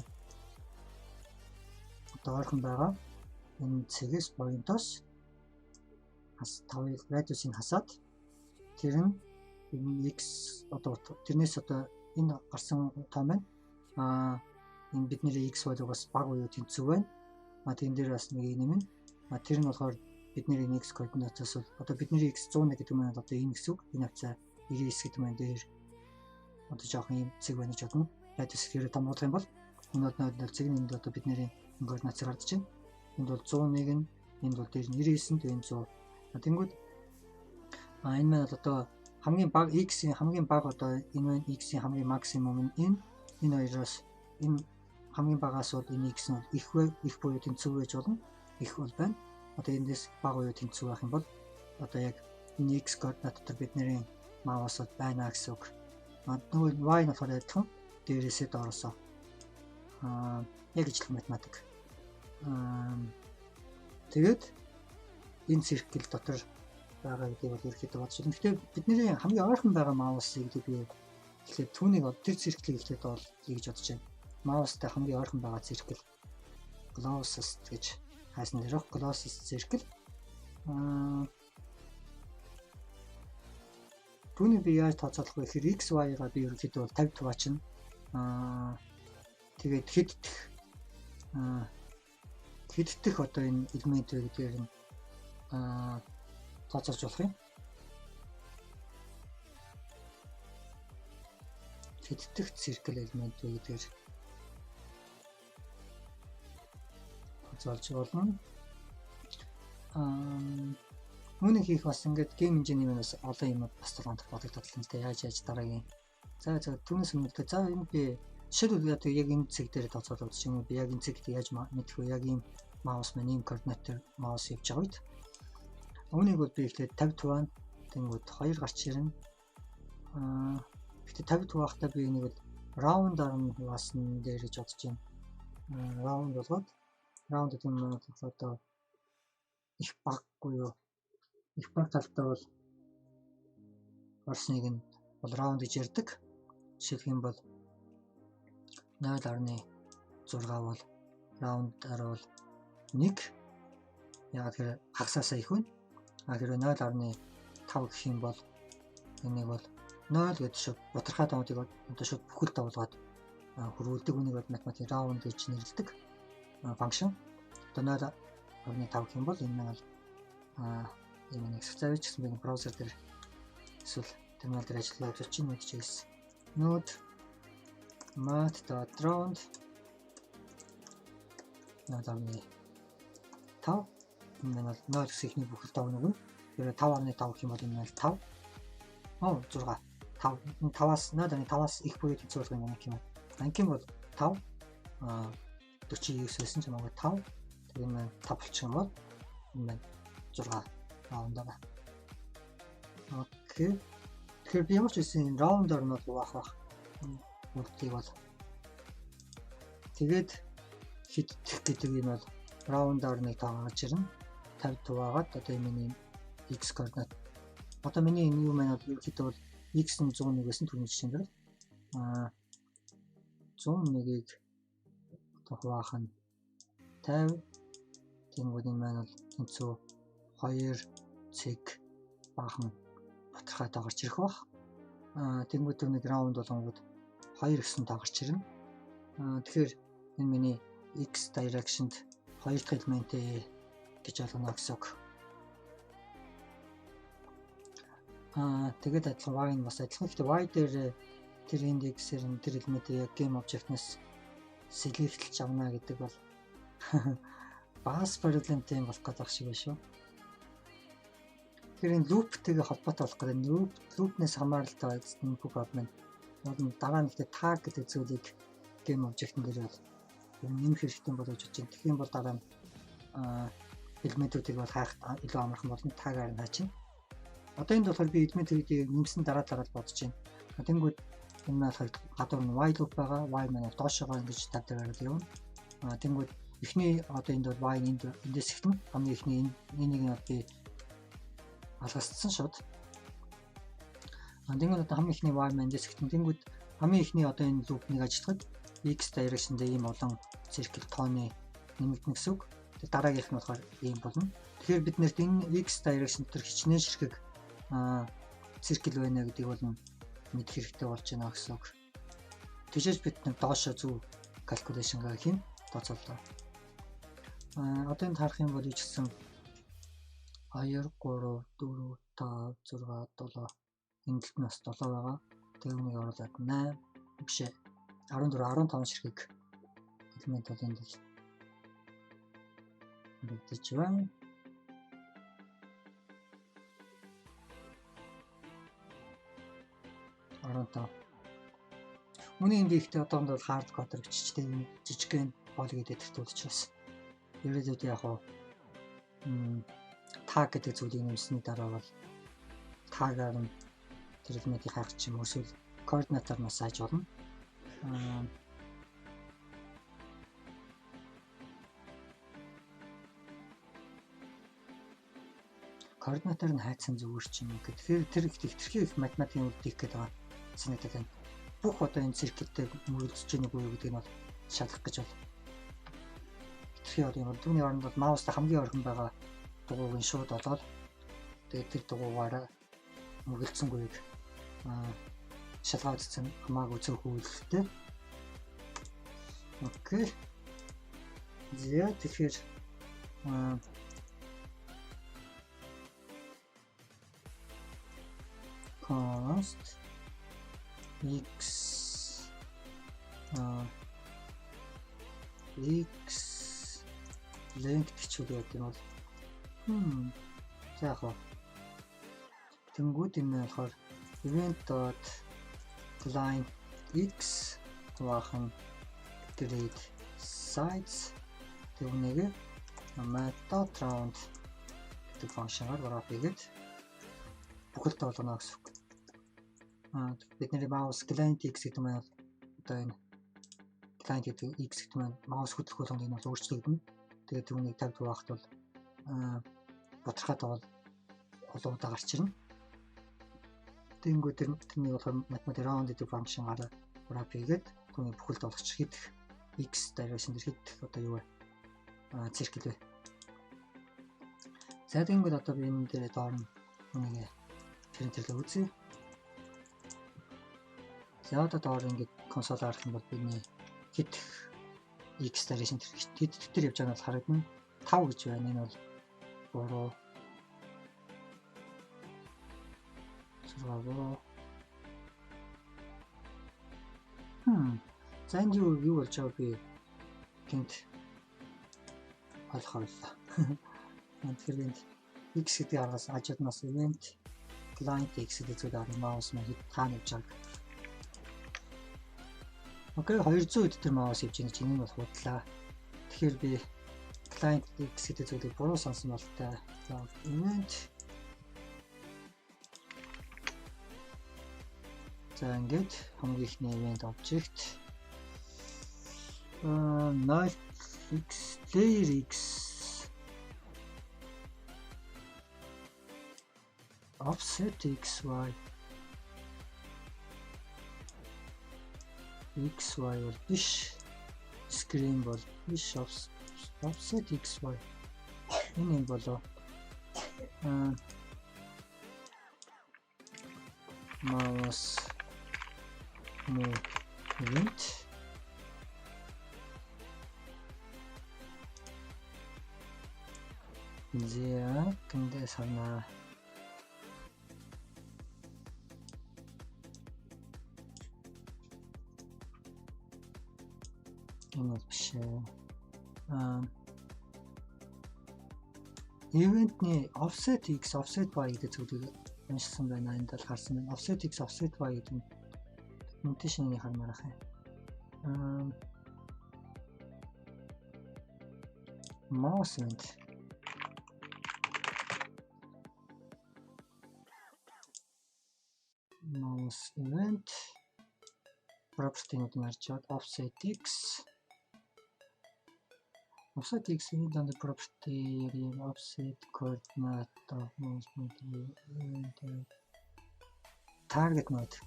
[SPEAKER 1] одоо ойрхон байгаа энэ цэгээс поинтоос хас 5 радиусын хасаад тэр нь энэ x одоо тэрнээс одоо энэ гарсан тоо маань энэ бидний x value-гаас бага уу тэнцүү байна. Тэн дээр бас нэг нэмэн. Тэр нь болохоор бидний x координатаас бол одоо бидний x 101 гэдэг маань одоо энэ гэсэн үг. Энэ хавцаа 99 гэдэг маань дээр одоо жоох юм цэг байна гэж бодно. Радиус хэрэг томруулах юм бол энэ бол цэг нь одоо бидний координат гарч байна. Энд бол 101 нь энд бол дээр 99 тэгээ 100. Тэнгүүд энэ маань одоо хамгийн бага x-ийн хамгийн бага одоо энэ x-ийн хамгийн максимум нь энэ хоёроос энэ хамгийн багаас бол энэ x нь их буюу тэнцүү байж болно. Их бол байна. Одоо эндээс бага буюу тэнцүү байх юм бол одоо яг энэ x координат дотор бидний маус бол байна гэсэн үг. Нөгөө y нь болохоор адилхан дээрээсээ доороосоо яг ижил математик. Тэгээд энэ циркл дотор байгаа гэдэг бол ерөөхдөө бодож байна. Гэхдээ бидний хамгийн ойрхон байгаа маусыг гэдэг би тэгэхээр түүнийг тэр цирклийг ихлээд бол гэж бодож байна. Маустай хамгийн ойрхон байгаа циркл closest гэж хайсан дээрх closest циркл. Түүнийг би яаж тооцоолох вэ гэхээр x y-га би ерөөхдөө бол 50 туваачна. Тэгээд хэддэх одоо энэ элемент вэ гэдгээр нь тооцоолж болох юм. Хэддэх циркл элемент вэ гэдгээр тооцоолж болно. Үүнийг хийх бас ингээд гейм инженерийн юмнаас олон юм бас толгойд бодогдоод л энэ яаж дараагийн. За түүнээс өмнө энэ би жишээлбэл яг энэ цэг дээр тооцоолоод чинь би яг энэ цэгт яаж мэдэх вэ? Яг ийм маус маань ийм координатаар маус явж байгаа үед үүнийг бол би ихлээр 50 туваана. Тэнгүүд 2 гарч ирнэ. Гэхдээ 50 туваахтаа би энийг бол раундаар нь хуваасан дээр гэж бодож байна. Раунд болгоод раунд гэдэг нь одоо их баггүй юу? Их баг талтай бол орсныг нь бол раунд гэж ярьдаг. Жишээлх юм бол 0.6 бол раундаар бол 1 яг тэр хагасаасаа их байна. Хэрвээ 0.5 гэх юм бол энийг бол 0 гэдэг шууд бодрохой тоонуудыг одоо шууд бүхэл тавуулгаад хөрвүүлдэг. Үнийг бол математик раунд гэж нэрлэдэг функшн. Одоо 0.5 гэх юм бол энэ бол энэ эксерсайз гэсэн би браузер дээр эсвэл терминал дээр ажиллаад очиж мэдчихээс node mat.round 0.5 энэ бол 0 гэсэн ихний бүхэл тоо нэг. Тэр 5.5 гэх юм бол энэ бол 5. 6 5 5-аас 0.5-аас их буюу тэнцвэр юм гэх юм. Ангийн бол 5 49 байсан ч магадгүй 5. Тэр энэ 5 болчих юм бол энэ 6 раундаа. Окей. Тэгэхээр би ямар ч гэсэн раундаар нь бол бах. Үлдгийг бол тэгээд хиддэх гэдэг нь бол раундаар нэг таагаад ирнэ. 50 туваагаад одоо миний x координат. Одоо миний энэ юу маань бол ерөөхдөө бол x нь 101 гэсэн түрүүний жишээн дээр 101-ийг одоо хуваах нь 50 Тэнгүүд энэ маань бол тэнцүү 2 цэг баахан баталгаатай гарч ирэх бах. Тэнгүүд түүний раунд болгонгууд 2 гэсэн гарч ирнэ. Тэгэхээр энэ миний X direction-д 2 дахь элементээ гэж ойлгоно гэсэн үг. Тэгээд адилхан Y-ын бас адилхан. Гэхдээ Y дээр тэр индексээр тэр элементийг game object-наас select-лж авна гэдэг бол бас проблемтэй болох гэдэг шиг байна шүү. Тэгэхээр энэ loop-тэйгээ холбоотой болох гэдэг loop-нээс хамааралтай input output нь дараа нь ихтэй tag гэдэг зүйлийг game object-н дээр бол нэмэх хэрэгтэй болож бодож байна. Тэгэх юм бол дараа нь элементүүдийг бол хайхад илүү амархан болно. Tag-аар нь хаачин. Одоо энд болохоор би элементүүдийг нэмсэн дараа бодож байна. Тэнгүүд энэ маань гадуур нь while loop байгаа. Y маань доошоогоо ингэж тав дээр явна. Тэнгүүд эхний одоо энд бол Y эндээс эхлэн хамгийн эхний энийг нь би алгасцсан шууд. Тэнгүүд одоо хамгийн эхний Y маань эндээс эхлэн тэнгүүд хамгийн эхний одоо энэ loop-ыг ажиллахад X direction дээр ийм олон circle тооны нэмэгдэнэ гэсэн үг. Тэгээд дараагийнх нь болохоор ийм болно. Тэгэхээр бид нэрт энэ X direction дээр хичнээн ширхэг circle байна гэдгийг бол мэдэх хэрэгтэй болж байна гэсэн үг. Тийшээс бид доошо зөв calculation гэх юм тооцоолоо. Одоо энд харах юм бол ич гэсэн 2 3 4 5 6 7 энэ дэлд нь бас 7 байгаа. Тэгээд үнийг оруулаад 8 биш 14 15 ширхэг элемент бол энд л мэдээж байна. Үүний энэ ихтэй одоонд бол hard code биччихтэй жижигхэн polygon editor үзчихсэн. Ерөөдөө яг tag гэдэг зүйлийг нэмсний дараа бол tag-аар нь тэр элементийг хайх юм эсвэл координатаар нь сайж болно. Координатаар нь хайцсан зүгээр ч юм. Тэгэхээр тэр хэтэрхий их математикийн үлдэх гэдэг байгаа санагдаад байна. Бүх одоо энэ циркэлтэй мөрөлдөж байгаа үгүй гэдэг нь бол шалгах гэж бол. Хэтэрхий одоо юм түүний оронд бол маустай хамгийн орхин байгаа дугуйг нь шууд олоод тэгээд тэр дугуйгаараа мөрөлдсөнгүйг шалгаад үзсэн хамаагүй цөөхөн үйлдэлтэй. Окей. Зя тэгэхээр const x length гэчүүд яг юм бол за яг тэнгууд юм болохоор event.line x бахан grade size тэгвэл method round гэдэг функшнаар гараад игээд бүхэлд болгоно гэсэн үг. Бидний mouse client x гэдэг маань одоо энэ client гэдэг x гэдэг маань mouse хөдлөх болгонд энэ бол өөрчлөгдөнө. Тэгээд түүнийг тавьдаг байхад бол бодлоход бол олон удаа гарч ирнэ. Тэнгүүд тэрний болохоор mathematical round гэдэг функшн гараад хийгээд түүний бүхэлд болгоч хийх x direction дээр хийх одоо юу вэ? Circle вэ. За тэнгүүд одоо би энэ дээр доор нь үнийг тэрнтэрлээ үзье. За одоо доор ингээд консоль харах юм бол бидний хит x direction хит дээр явж байгаа нь харагдана. 5 гэж байна. Энэ бол 3 За энэ юу болж байгааг би гинт ойлгох байлаа. Тэгэхээр энэ x гэдэг аргаас ажиднаас event client x гэдэг зүйл арга mouse маань таана явж байгаа. Окей 200 хэд тэр mouse явж байгаа чинь энэ бол худлаа. Тэгэхээр би client x гэдэг зүйлийг буруу сонсон бол та event за ингээд хамгийн ихний event object 0x layer x offset xy бол биш screen бол биш offset xy Энэ юм болов. Mouse movement. За, тэндээ санаа. Энэ биш. Event-ний offset x offset y гэдэг зүйлийг уншсан байна. Энд л харсан байна. Offset x offset y гэдэг нь notation-ыг хармаар ах юм. Mouse event. Mouse event. Property-нууд марж чад offset x. Offset x in the property offset coordinate of mouse movement. Target node.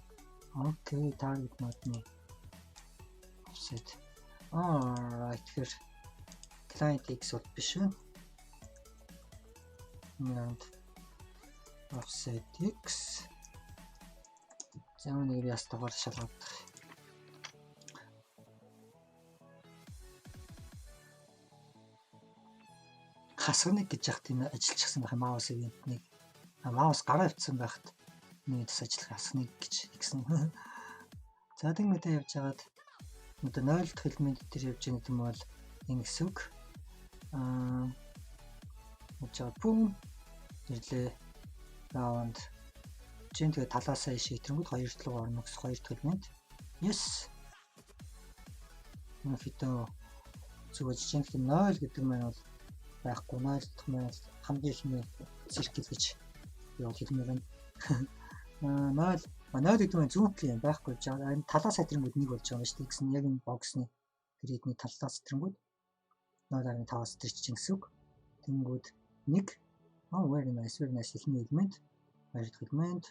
[SPEAKER 1] Okay, target node ni offset. Alright, here client x бол биш үү? And offset x. За нэг ястагаар шалгаад. Хасгныг гэж яхад тийм ажиллажсэн байх маус ивентнийг маус гараа авцсан байхад нэг бас ажиллах хасгныг гэж гисэн. За тэг мэдээ явж хагаад одоо 0 дахь элемент дээр явж байгаа юм бол энэ гэсэн үг. Учаа бум ирлээ раунд чинь тэгээ талаасаа шийтгэнгүүд 2 руу орно гэсэн 2 дахь элемент. Yes. Фито зүгэж чинь 0 гэдэг маань бол байхгүй 0 дахь маань хамгийн ихний циркл гэж юу хэлмээр байна. 0 гэдэг нь зүүнтлээ байхгүй жаа энэ талаас хатрингууд нэг болж байгаа юм шүү дээ гэсэн яг энэ боксны гридний талаас хатрингууд 0.5-аас төрч чинь гэсэн үг. Тэнгүүд 1 very nice ихний элемент 2 дахь элемент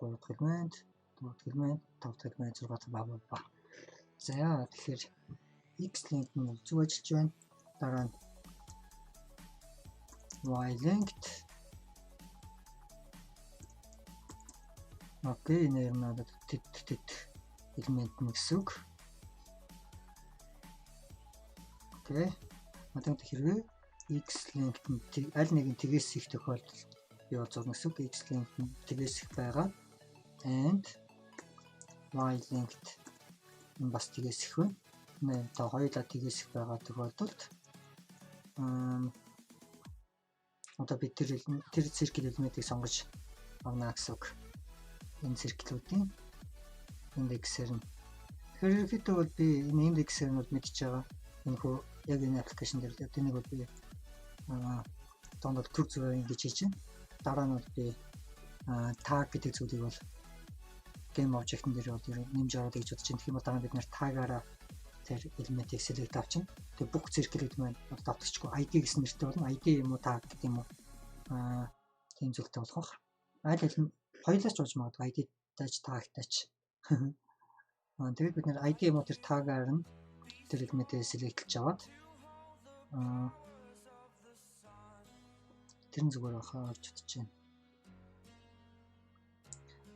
[SPEAKER 1] 3 дахь элемент 4 дахь элемент 5 дахь элемент 6 дахь ба. За тэгэхээр x length нь зүг ажиллаж байна. Дараа нь y length. Окей, энэ юм надад тэт элемент нэг гэсэн үг. Окей. Одоо хэрвээ x length нь аль нэгэн тгээс их тохиолдолд юу зурна гэсэн үг. X length нь тгээс их байгаа. And y length нь бас тгээс их байна. Нэ та хоёулаа тгээс их байгаа тохиолдолд одоо бид тэр циркл элементийг сонгож авна гэсэн үг. Энэ цирклүүдийн индексээр нь. Тэгэхээр ерөнхийдөө бол би энэ индексээр нь мэдчихэж байгаа. Энэ хөө яг энэ аппликейшн дээр л энийг бол би дондор төр зүрх ингэж хийж байна. Дараа нь бол би tag гэдэг зүйлийг бол game object-ын дээр бол нэмж ороод гэж бодож байна. Тэгэхээр дараа нь бид нэр tag-аараа тэр элементийг select авчихна. Тэгээ бүх цирклүүд маань давтагчгүй ID гэсэн нэртэй болно. ID юм уу tag гэдэг юм уу тийм зүйлтэй болох. Аль аль хоёулаач болж магадгүй ID тач tag тач. Тэгээд бид нэр ID юм уу тэр tag-аар нь тэр элементийг select-лж аваад тэр зүгээр ахаа гэж бодож байна.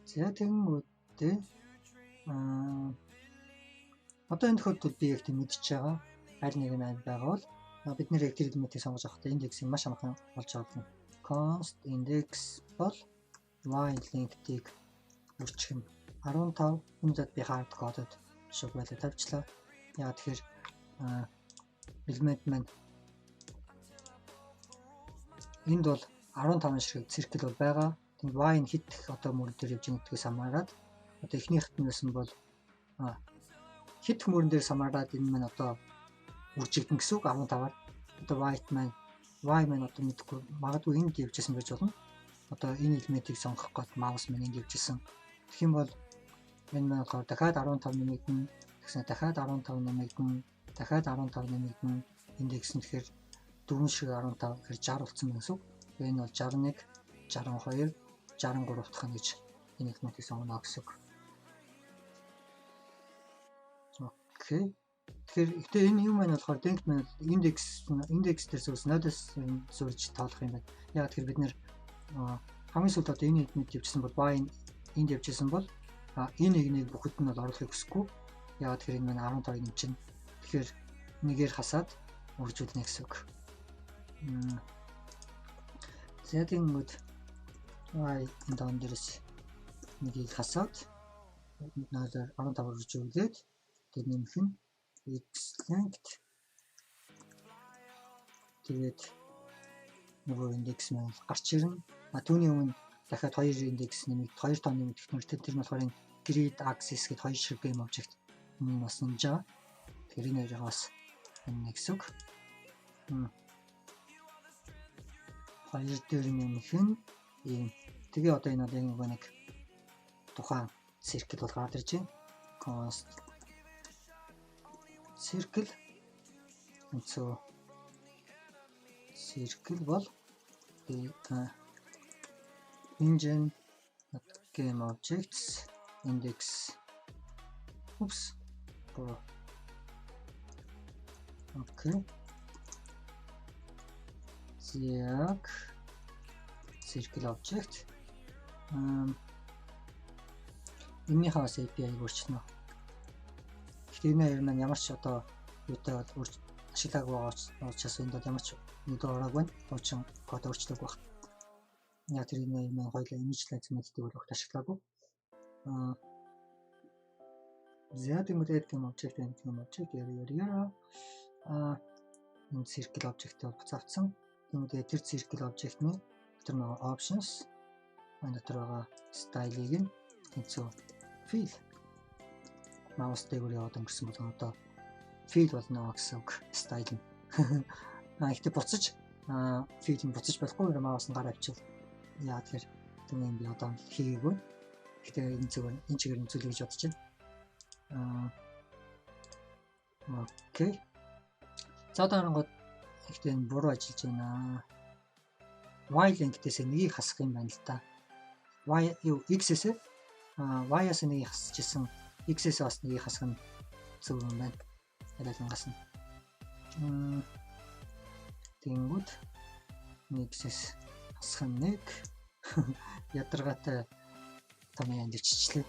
[SPEAKER 1] За тэгэнгүүтээ одоо энэ тохиолдолд би яг тийм мэдчихэж байгаа. Аль нэг нь аль байгаа бол бид нэр яг тэр элементийг сонгож авахдаа индексийг маш амархан олж авах. Const index бол y length-ийг үрчгэн 15 үнэтэд би hard code-од шиг байлаа тавьчлаа. Яа тэгэхээр элемент маань энд бол 15 шиг циркл бол байгаа. Тэгээд y нь хит одоо мөрөн дээр явж нэгдгээс хамаарат одоо эхнийхт нь байсан бол хит мөрөн дээр самараад энэ маань одоо үржигдэн гэсэн үг 15-аар. Одоо y маань одоо мэдгүй магадгүй энд явжсэн байж болно. Одоо энэ элементийг сонгох гээд маус маань энд явжсэн. Тэгэх юм бол энэ маань дахиад 15 нэмэгдэн тэгснэ дахиад 15 нэмэгдэн дахиад 15 нэмэгдэн индекс нь тэгэхээр 4 шиг 15 гэхээр 60 болсон гэсэн үг. Энэ бол 61 62 63 дахь нь гэж энэ элементийг сонгоно гэсэн үг. Окей. Тэгэхээр энэ юм маань болохоор denk маань индекс дээр нодос зурж тоолох юм байна. Яг тэгэхээр бид нэр хамгийн сүүлд одоо энэ эднэд явжсэн бол y энд явжсэн бол энэ нэг бүхэд нь бол оруулахыг хүсэхгүй. Яг тэгэхээр энэ маань 15-ыг юм чинь. Тэгэхээр нэгээр хасаад үржүүлнэ гэсэн үг. За тэгэнгүүт y энэ даун дээрээс нэгийг хасаад 15-аар үржүүлээд тэр нэмэх нь x length тэгээд нөгөө индекс маань гарч ирнэ. Түүний өмнө дахиад 2 индекс нэмэгд 2 тоо нэмэгдэх нь тэр нь болохоор энэ grid axis гэдэг 2 шиг game object энэ бас нэмж байгаа. Тэгэхээр энэ хоёрыг бас нэг гэсэн үг. Хоёр дээр нэмэх нь ийм тэгээ одоо энэ бол нэг тухайн circle бол гараад ирж байна. Const circle so circle бол engine game objects index окей яг circle object энэний хаас API-г өөрчилнө. Гэхдээ энэ хоёр маань ямар ч одоо юутай бол ашиглаагүй байгаа учраас энд бол ямар ч нүдэ ороогүй уучин код өөрчлөг баг. Яг тэр энэ маань хоёулаа image length мэддэг бол огт ашиглаагүй. За тэгмээд game object яа энэ circle object бол буцаавцсан. Тэгмээд тэр circle object-ны тэр нэг options дотор байгаа style-ыг нь тэнцүү fill mouse дээр яваад өнгөрсөн бол одоо fill болно гэсэн үг style нь. Ихтэй буцаж fill нь буцаж болохгүй mouse-ын гараа авчил. Яа тэгэхээр тийм би одоо хийгээгүй. Гэхдээ энэ зүгээр энэ чигээр нь зүйлээ гэж бодож байна. Окей. За дарангууд ихтэй энэ буруу ажиллаж байна. Y length-ээс нэгийг хасах юм байна л да. X-ээс Y-аас нэгийг хасч исэн X-ээс бас нэгийг хасах нь зөв юм байна. Ялангаас нь. Тэнгүүд X-ээс хасах нэг ядаргаатай томьёо дэвччихлээ.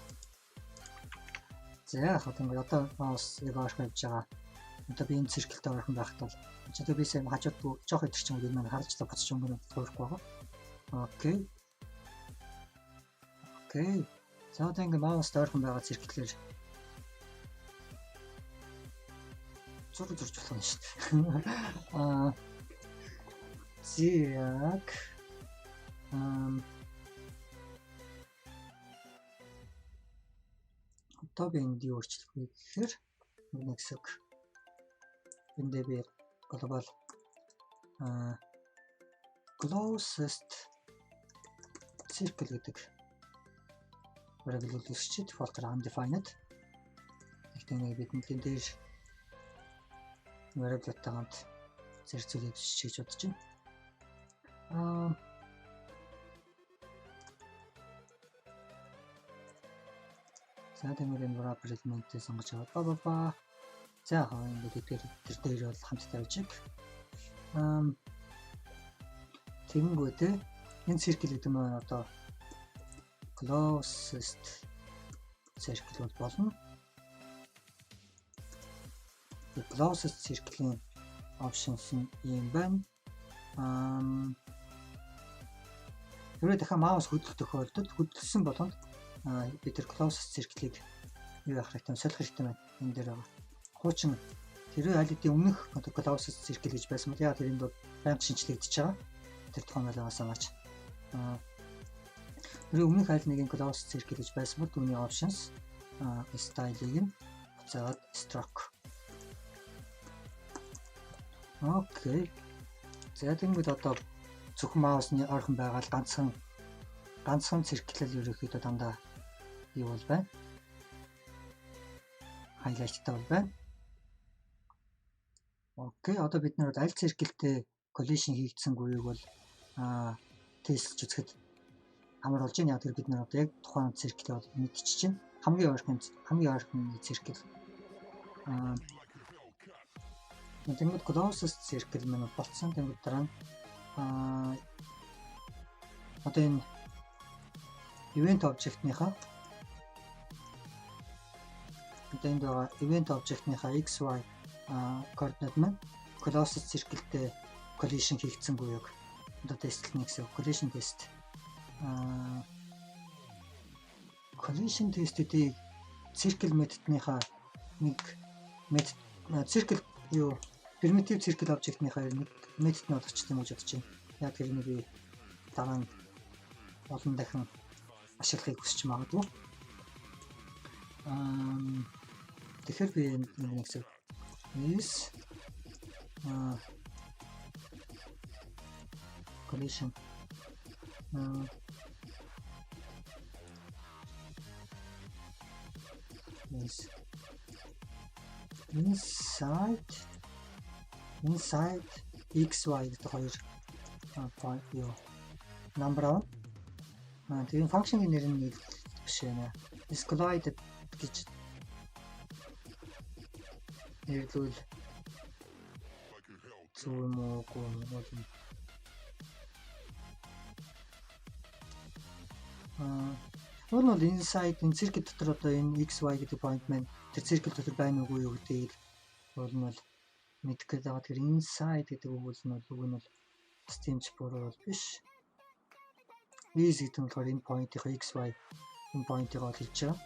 [SPEAKER 1] За яг хөө одоо моус яг орох явж байгаа. Одоо би энэ циркэлтэй орох байхад бол одоо би сая хажууд жоох идэрч юм уу харж та буцаж өнгөрөх тохиолдохгүй байгаа. Окей. За одоо ингээ маус дөрхөн байгаа цирклээр зурж болох юм шүү дээ. Зяг одоо би энд юу өөрчлөх вэ гэхээр нэг хэсэг энд би global closest circle гэдэг variable үүсчихэд default-аар undefined. Тэгтээ бид энэ дээр variable-тай хамт зэрцүүлээд хийж бодож байна. За тэгмээр энэ wrapper element-ийг сонгож аваад за ингээд тэр дээр бол хамтдаа явж байгаа. Тэгэнгүүтээ энэ circle гэдэг нь одоо closest circle болно. The closest circle-ийн options нь юм байна. Тэрээ дахиад маус хөдлөх тохиолдолд хөдөлсөн болгонд бид тэр closest circle-ийг юу яах хэрэгтэй солих хэрэгтэй байна. Энэ дээр байгаа. Хуучин тэрээ аль хэдийн өмнөх closest circle гэж байсан бол яг тэр энд бол байнга шинжлэгдэж байгаа. Тэр тухайн байлгаас аваач. Тэр өмнөх аль нэгэн closest circle гэж байсан бол түүний options style-ийг нь буцаад stroke. Окей. За тэгвэл одоо зөвхөн маусны ойрхон байгаа л ганцхан цирклэл ерөөхдөө дандаа юу бол байна. Хайлайттай бол байна. Окей, одоо бид нэр аль цирклтэй collision хийгдсэнгүйг бол тестж үзэхэд амар болж байна. Яг тэр бид нэр одоо яг тухайн цирклээ бол мэдчихэж байна. Хамгийн ойрхон циркл Тэнгүүд closest circle маань болцсон. Тэнгүүд дараа нь одоо энэ event object-ийнхаа одоо энд байгаа event object-ийнхаа xy координат маань closest circle-тэй collision хийгдсэнгүй яг одоо тестлэнэ гэсэн collision test. Collision test-ийг circle методныхаа нэг метод circle юу primitive circle object-ныхаа нэг метод нь олгочтой юм гэж бодож байна. Яг тэрнийг би дараа нь олон дахин ашиглахыг хүсэж магадгүй. Тэгэхээр би нэг зөв is collision is inside xy гэдэг хоёр point юу number one тэгээд function-ийн нэр нь биш байна. Is collided гэж нэрлүүл зөв мөн бол inside энэ circle дотор одоо энэ xy гэдэг point маань тэр circle дотор байна уугүй юу гэдгийг бол мэдэх гээд байгаа. Тэр inside гэдэг үг бол үг нь бол стимч буруу бол биш. Is гэдэг нь болохоор энэ point-ийн xy энэ point-ийг ол хийж байгаа.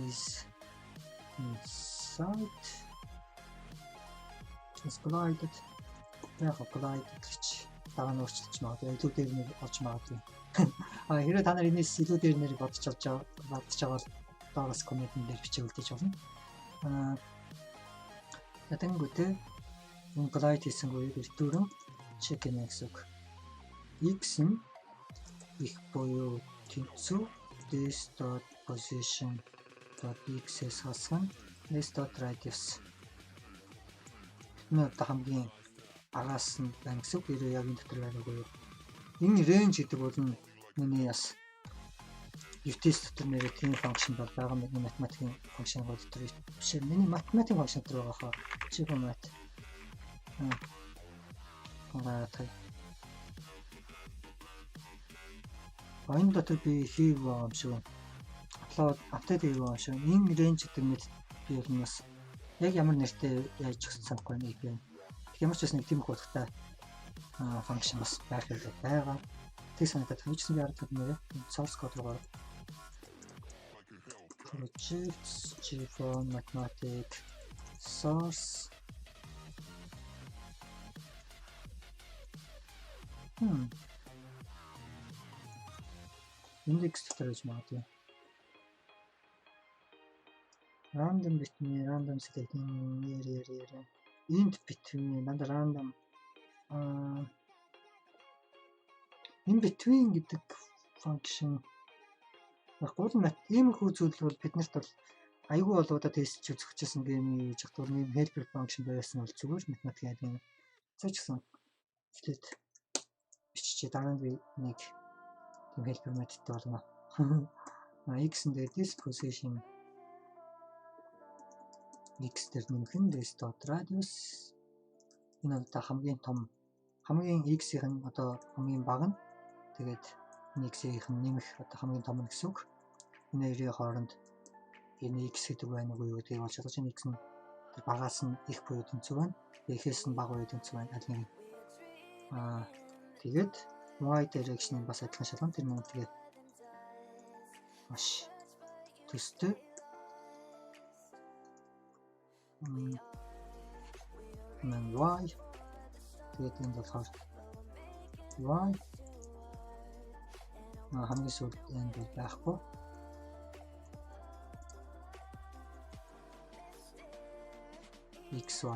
[SPEAKER 1] Is inside is collided. Яг collided гэж дараа нь өөрчилж магадгүй. Илүү дээр нэр олж магадгүй. Хэрэв та нар энэс илүү дээр нэр бодож байгаа доороос комментэн дээр бичиж үлдээж болно. Тэнгүүтээ энэ collide хийсэнгүй дөрөв check in гэсэн үг. X нь их буюу тэнцүү this dot position dot x-с хасган this dot radius. Нөө хамгийн агаас нь байна гэсэн үг. Яг энэ дотор байна уу? Энэ range гэдэг бол миний яс UTS дотор нэрээ тийм function бол байгаа юм. Математикийн function бол дотор биш. Миний математикийн function дотор байгаа хаа. Чиг мат. Энэ дотор би хийв юм шиг. Апдейт хийв юм шиг. Энэ range гэдэг мэт би бас яг ямар нэртэй яаж өгсөн санахгүй нэг юм. Ямар ч нэг тийм их утгатай function бас байх хэрэгтэй байгаа. Тэг санагдаад хэмжсэн би хараад нэрээ source code руу гараад projects G4 mathematics source index дотор гэж магадгүй. Random between random selecting int between random in between гэдэг function гол мэт иймэрхүү зүйл бол биднэрт бол айгүй болоодаа тестч үзчихсэн гэмий гэж бодвол нэг helper function байсан бол зүгээр математик гэдэг юм. За ч гэсэн флэт биччихээ дараа нь би нэг тийм helper методтэй болно. X-эн дээр this position x дээр нэмэх нь this dot radius энэ одоо хамгийн том хамгийн x-ийн одоо хамгийн бага нь тэгээд x-ийн нэмэх одоо хамгийн том нь гэсэн үг. Энэ хоёрын хооронд энэ x гэдэг байна уу юу гэдгийг олж чадаж x нь тэр багаас нь их буюу тэнцүү байна. X-ээс нь бага буюу тэнцүү байна. Аль нэг тэгээд y direction-ыг бас адилхан шалгана. Тэр нь тэгээд маш төстэй y тэгээд энэ болохоор y хамгийн сүүлд энэ бол байхгүй. xy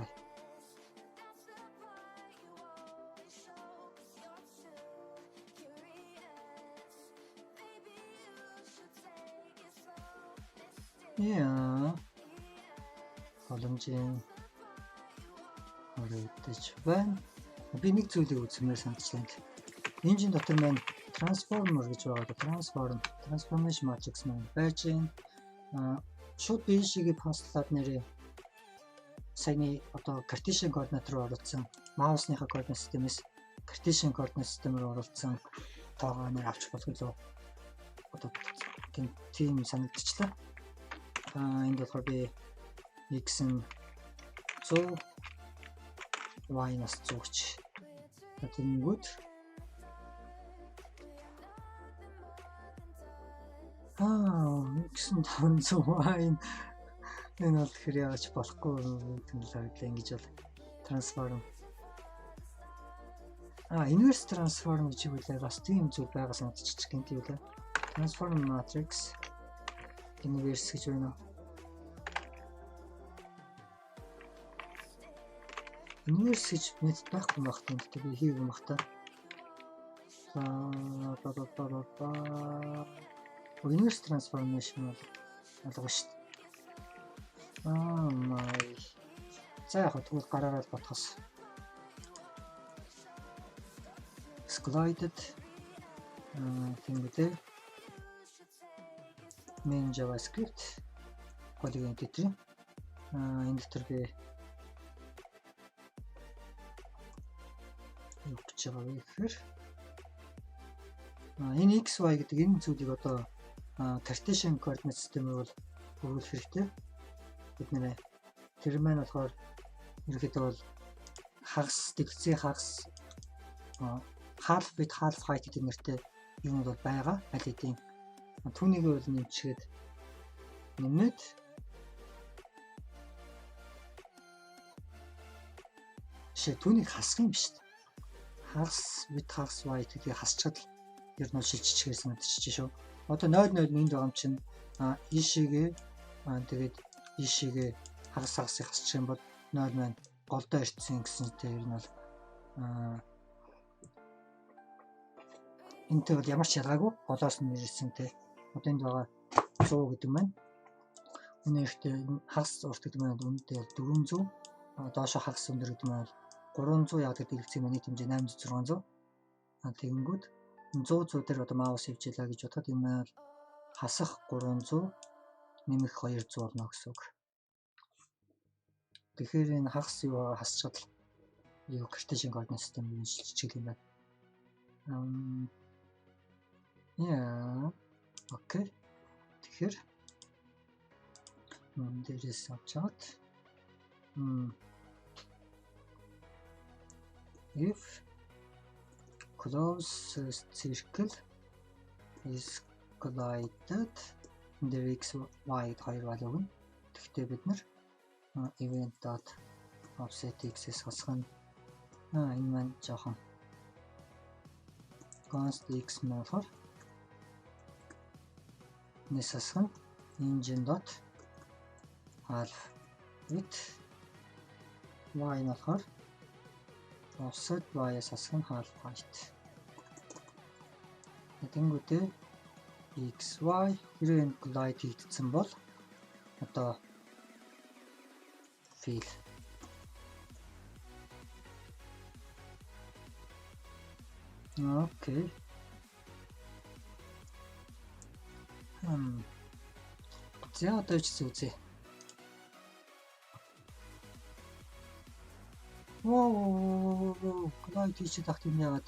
[SPEAKER 1] боломжийн өрөвдөж байна. Би нэг зүйлийг үзмээр санагдлаа. Engine дотор маань transformer гэж байгаа. Transformation matrix маань байж байна. Шууд би шигээ паслаад нэрээ саяны одоо Cartesian координат руу оруулсан маусныхаа координат системээс Cartesian координат систем рүү оруулсан тоогоо нэр авч болох лөө одоо тийм санагдчихлаа. Энд болохоор би x нь 100 y-наас 100 ч тэгэнгүүт x нь 500 y энэ бол тэгэхээр яаж болохгүй юм л ингэж бол трансформ inverse transform гэж үлээ бас тийм зүйл байгаа санагдчих гэнтэй үлээ. Transform matrix inverse гэж байна. Inverse гэж мэд байхгүй байх юм гэдэг би хийв юм бах та. Inverse transformation бол алга шүү дээ. Май. За яг тэгвэл гараараа бодхоос. Excluded тэнгуүтэй main JavaScript polygon гэдэг. Энэ дотор би юу гэж байгаа вэ гэхээр энэ XY гэдэг энэ зүйлийг одоо Cartesian coordinate system-ээр бол хөрвүүлэх хэрэгтэй. Бид нэрээ тэр маань болохоор ерөнхийдөө бол хагас дэлгэцийн хагас half bit half height гэдэг нэртэй юм бол байгаа. Аль хэдийн түүнийг бол нэмчихэд нэмээд түүнийг хасах юм биш. Хагас bit хагас y гэдгийг хасчаад ер нь шилжчихээр санагдчих шүү. Одоо 0.0 энд байгаа юм чинь ийшээгээ тэгээд ийшээгээ хагас хагасыг хасчих юм бол 0.0 голдоо ирсэн гэсэнтэй ер нь бол энтэй бол ямар ч ялгаагүй голоос нь ирсэн те. Одоо энд байгаа 100 гэдэг маань үнэхээр хагас урт гэдэг маань үнэтэй 400 доошо хагас өндөр гэдэг маань 300 яг гэдэг дэлгэцийн нийт хэмжээ 8600 тэгэнгүүт 100 дээр одоо маус хөвжүүлээ гэж бодоход энэ маань хасах 300 нэмэх 200 болно гэсэн үг. Тэгэхээр энэ хагас юу хасчаад юу Cartesian coordinate system юм шилжчих юм байна. Окей. Тэгэхээр дээрээс авчаад if closed circle is collided there x y хоёр value нь тэгтээ бид нар event.offset x-с хасах нь энэ маань жоохон const x нь болохоор нэсасхан engine.half with y нь болохоор offset y-с хасах нь half height. Тэнгүүтээ xy хэрэг collide хийгдсэн бол одоо fail. Окей. За одоо ч үзье. Collide хийчих тахт юм яагаад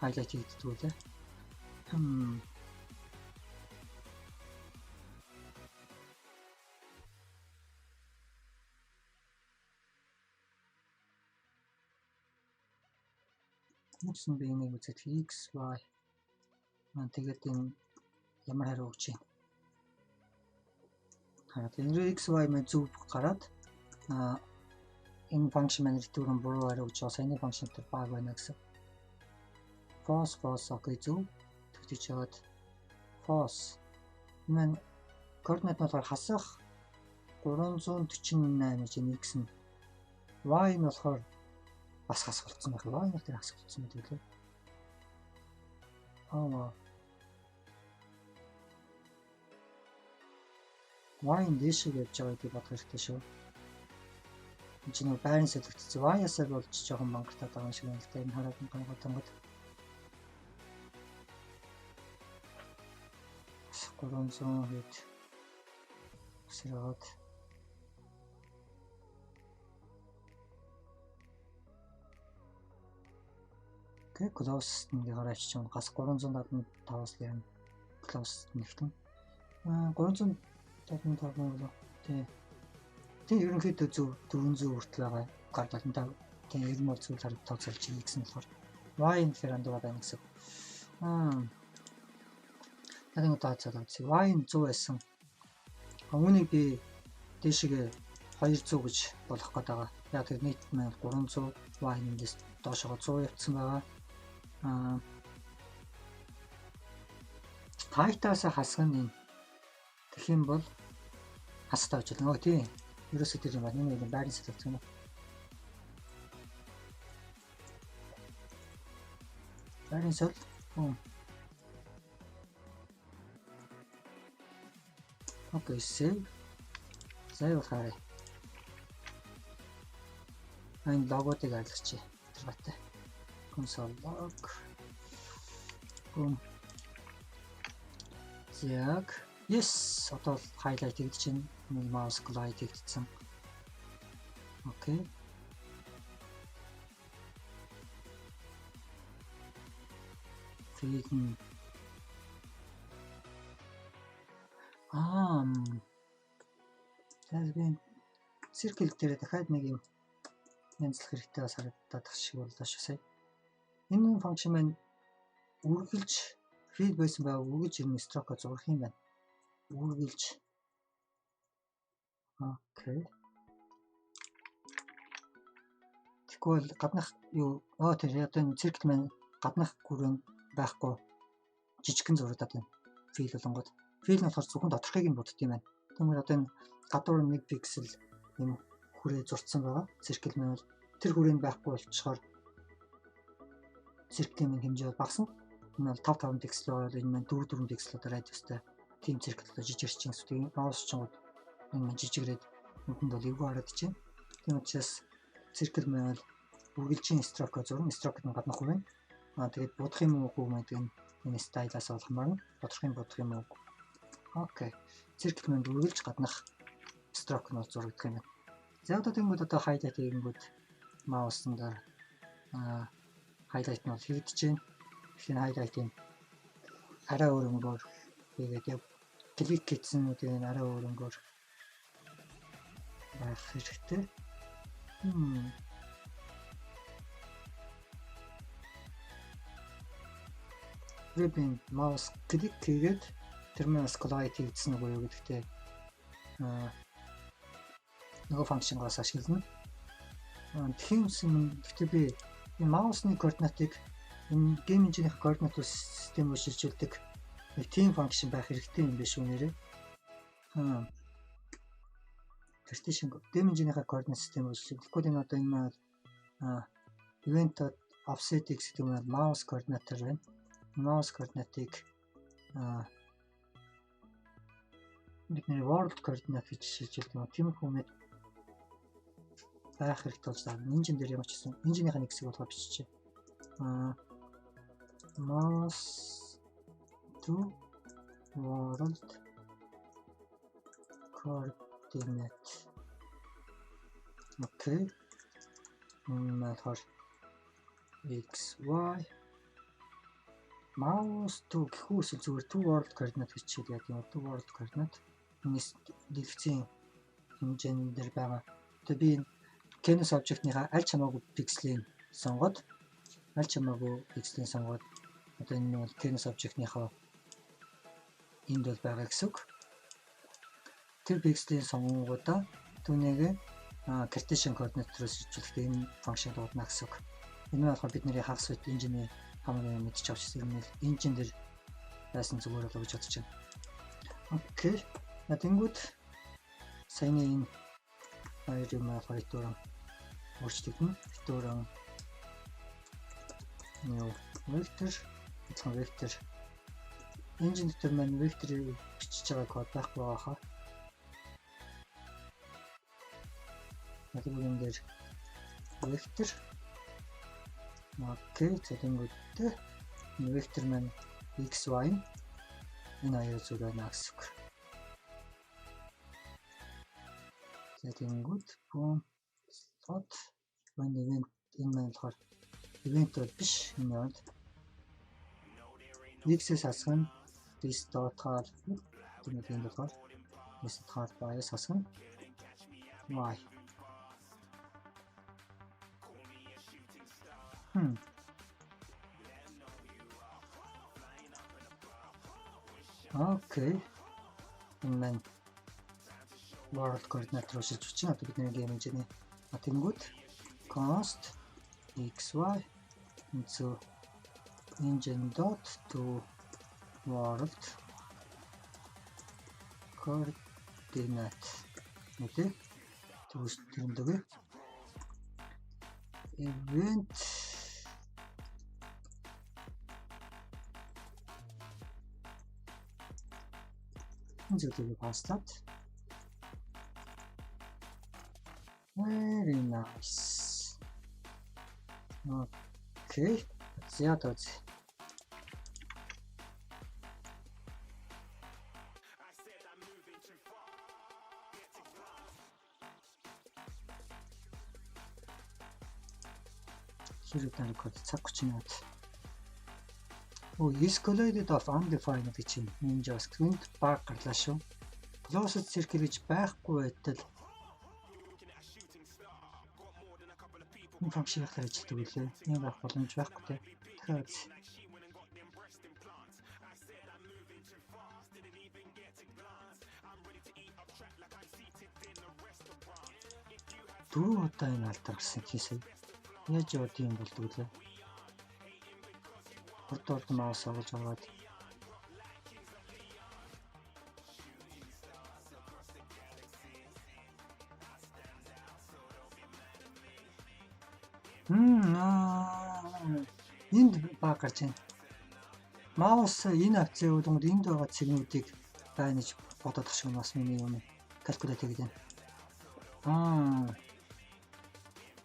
[SPEAKER 1] highlight хийгддэг үү? Нүгсэн би энийг үзээд x y тэгээд энэ ямар хариу өгч юм. Хараад энэ x y маань зөв гараад энэ function маань return буруу хариу өгч байгаа. Саяны function дээр баг байна гэсэн. False окей зөв тэгж жагаад false маань координат болохоор хасах 348 гэж x нь y нь болохоор бас хас болцсон байх. Y нь тэр хас болцсон гэдэг лээ. Y нь дэшиг явж байгаа гэдгийг бодох хэрэгтэй шүү. Энд чинь байрны солигдсон. Y-асаа болж жоохон мангартаад байгаа юм шиг байна л да. Энэ хараад ганготонгод 300 хэд сэрээд Окей, close ингээ гараач чинь гас 375-аас л юм close нэгтэн. 375 болов. Тэг ерөнхийдөө зөв 400 хүртэл байгаа гардаг энэ тэг ер нь бол зүйл хараг тооцоолж чинь гэсэн болохоор y гэхээр андуур байна гэсэн. Тэгвэл тооцоолоо үзье. Y нь 100 байсан. Үүнийг би дээшгээ 200 гэж болох гээд байгаа. Яг тэр нийт маань 300 y нэгэс доошоо 100 явцсан байгаа. Тайтаас хасах нь тэгэх юм бол хастай байж болно. Тийм. Ерөөсөө тэр юм байна. Нэг байрны сэтгүүл юм. Байрны сул. Окей, save. Save харъя. Энэ логотыг айлгачи. Тэр баттай. Console log. Яг yes, одоо highlight хийж чинь mouse glide хийгдсэн. Окей. Филм. Тэгэхээр circle дээр дахиад нэг юм янзлах хэрэгтэй бас харагдаад тах шиг боллоо шүү сая. Энэ функшн маань үргэлж feed байсан байгааг үргэлж ирнэ stroke зурх юм байна. Үргэлж. Окей. Тэгвэл гаднах юу тэр одоо энэ circle маань гаднах хүрээнд байхгүй жижигхэн зурагдаад байна. Fill болонгод. Fill нь болохоор зөвхөн доторхыг нь будд юм байна. Тэгмээ одоо энэ гадуур 1 пиксел юм хүрээ зурцсан байгаа. Circle маань тэр хүрээнд байхгүй болчихоор circle-ийн хэмжээ багасна. Энэ бол 5 пиксел бол энэ маань 4 пикселээр радиустай тийм circle-тэй жижигэрч юм. Тийм mouse чингууд энэ жижигрээд нүдэнд бол эвгүй харагдаж байна. Тийм учраас circle маань үргэлжийн stroke зурна. Stroke нь гаднах хүрээ. Тэгээд будах юм уу гэдэг энэ стайлаас олгомоор нь бодох юм уу. Окей. Circle маань үргэлж гаднах stroke нь зурагдах юм байна. За одоо тэгмүүд одоо highlight хийгэнгүүт mouse-н дээр highlight нь хийгдэж байна. Тэгэхээр highlight-ийн арай өрөнгөөр хийгээд яг клик хийсэн үедээ арай өрөнгөөр байх хэрэгтэй. Ribbon mouse клик хийгээд terminal glide хийгдсэн үгүй юу гэдэгтээ нөгөө функшнгоос ашиглана. Тэгэхдээ би энэ маусны координатыг энэ гейм инженерийн координат системээр шилжүүлдэг нэг team функшн байх хэрэгтэй юм биш үү нэрээ. Partition гейм инженерийн координат системээр шилжүүлэхгүй энэ одоо энэ event offset x гэдэг нь mouse координатор байна. Mouse координатыг бидний world координат гэж шилжүүлдэг. Тиймэрхүү мэд байх хэрэгтэй болж байна. Engine дээр ямар ч гэсэн engine-ийн нэг хэсэг болгоо биччихье. Mouse to world coordinate. Окей. Мэлхэр x y mouse to гэхүүс зүгээр to world coordinate гэчихээд яг юм to world coordinate энэс дэлгэцийн хэмжээнд дээр байгаа. Одоо би canvas object-ийнхаа аль ч хамаагүй пикселийг сонгоод одоо энэ бол canvas object-ийнхаа энд бол байгаа гэсэн үг. Тэр пикселийг сонгонгуудаа түүнийг Cartesian coordinate-роос шилжүүлэхдээ энэ функшн дуудана гэсэн үг. Энэ болохоор бидний хагас үт engine-ийн хамаагүй мэдчих авчихсан юм л engine дээр байсан зүгээр болоо гэж бодож байна. Окей. Тэнгүүд саяны энэ хоёр юм хоёроор өөрчлөгдөн. Өөрөөр vector engine дээр маань vector-ийг бичиж байгаа код байхгүй байгаа хаа. Тэгвэл энэ дээр vector окей тэнгүүдтэй vector маань x y энэ аяа зүгээр байна гэсэн үг. Тэнгүүд boom slot when event энэ маань болохоор ивент бол биш энэ яваад. X-с асгана. This.tar гэдэг энэ болохоор this.tar bias асгана. Y. Окей. Энэ маань world coordinate руу шилжиж байна. Одоо бидний гейм хэмжээний тэнгууд const xy into engine dot to world coordinate гэдэг төгс төрөндөгөө event зүйлийг пастаад very nice. Okay. За тооц. Хэрэг код цаг 30 минут. Is collided of undefined гэдэг чинь энэ JavaScript баг гарлаа шүү. Closed circle гэж байхгүй байтал энэ функцийг хэрэгжүүлдэг үлээ. Энэ байх боломж байхгүй те. Тэгэхээр дөрөв удаа энэ алдар гарсан тийсээ. Яаж яваад юм болдог лээ. Урд маус оруулж аваад энд баг гарч байна. Маус энэ авцсан үеинд энд байгаа цэгнүүдийг байнаж бодоод тах шиг бас миний юм калькулят хийгээд байна.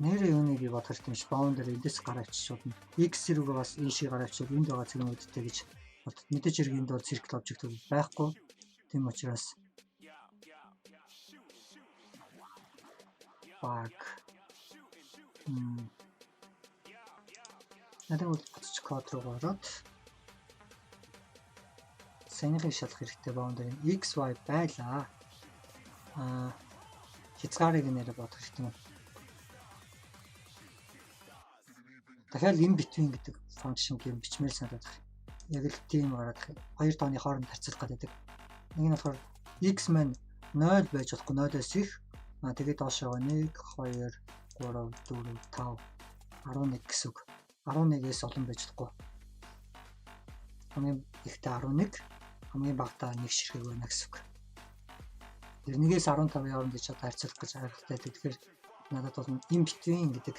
[SPEAKER 1] Нэрээ юуныг би бодох юм шиг boundary эндээс гараад авчиж болно. X зэрэгээс энэ шиг гараад авчиж энд байгаа цэгнүүдтэй гэж мэдээж хэрэг энд бол circle object байхгүй. Тийм учраас баг надад бол буцаж код руу ороод санийхыг шалах хэрэгтэй boundary x y байлаа. Хязгаарыг нэрээ бодох хэрэгтэй юм. Дахиад in between гэдэг function гэм бичмээр санагдаад байна. Яг л тийм гараад хоёр тооны хооронд харьцуулах гэдэг. Нэг нь болохоор x маань 0 байж болохгүй 0-оос их. Тэгээд доошоо 1 2 3 4 5 11 гэсэн үг. 11-ээс олон байж болохгүй. Хамгийн ихтэй 11, хамгийн багтаа 1 ширхэг байна гэсэн үг. Тэр 1-ээс 15 хооронд ч одоо харьцуулах гэж аргатай. Тэгэхээр надад бол in between гэдэг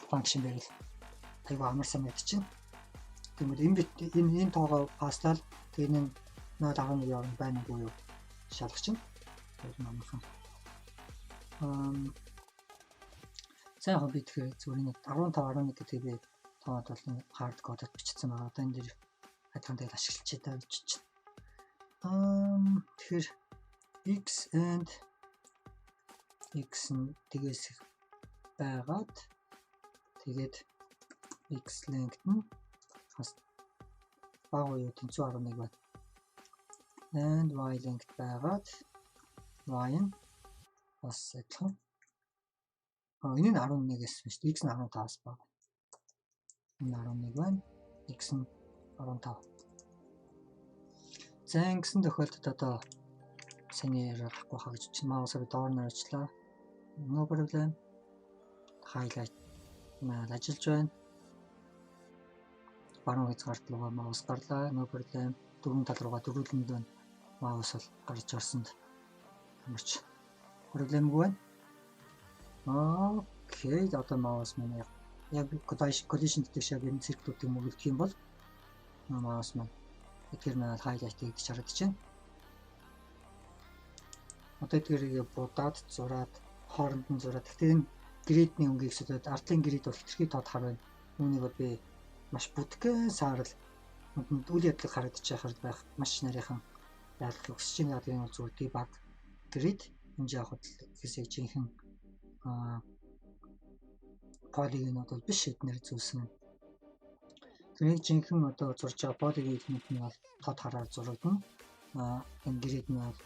[SPEAKER 1] function байвал айгүй амарсан мэт чинь. Тэгмээд энэ тоогоо паслал тэгээд энэ 0.11 хооронд байна уу юу шалгах чинь. Тэр амархан. За яг би тэгэхээр зүгээр нэг 15 11 гэдэг би тоод бол нэг hard code-д бичсэн байгаа. Одоо энэ дээр хатхан дээр ашиглаж байгаа гэж чинь. Тэгэхээр x and x нь тгээс байгаад тэгээд x length нь бас бага уу тэнцүү 11 байна. And y length байгаад y нь бас адилхан. Энэ нь 11-ээс биш. X нь 15-аас бага. Энэ 11 байна. X нь 15. За ингэсэн тохиолдолд одоо саний ярихгүй хаа гэж чинь маусаар доор нь ажиллаа. No problem. Highlight маань ажиллаж байна. Баруун хязгаарт руугаа маус гарлаа. No problem. Дөрвөн тал руугаа дөрвөлөнд байна. Маус бол гарч орсонд амарч проблемгүй байна. Окей, одоо маус маань яг collision detection гэх цирклүүдийг мөрөлдөх юм бол маус маань эдгээр маань highlight хийж харагдаж байна. Одоо эдгээрийг будаад зураад хооронд нь зураад тэгэхээр энэ гридний өнгийг сүлээд артлын грид бол хэтэрхий тод харна. Үүнийг бол би маш бүтгэн саарл үйл явдлыг харагдаж байх маш нарийнхан байлгахыг хүсэж байна. Яг энэ бол зүгээр debug grid энэ яг хэсэг жинхэнэ polygon бол биш эднэр зүйлсэн тэрийг жинхэнэ одоо зурж байгаа бодиг хэлнүүд нь бол тод хараар зурагдана. Энэ грид нь бол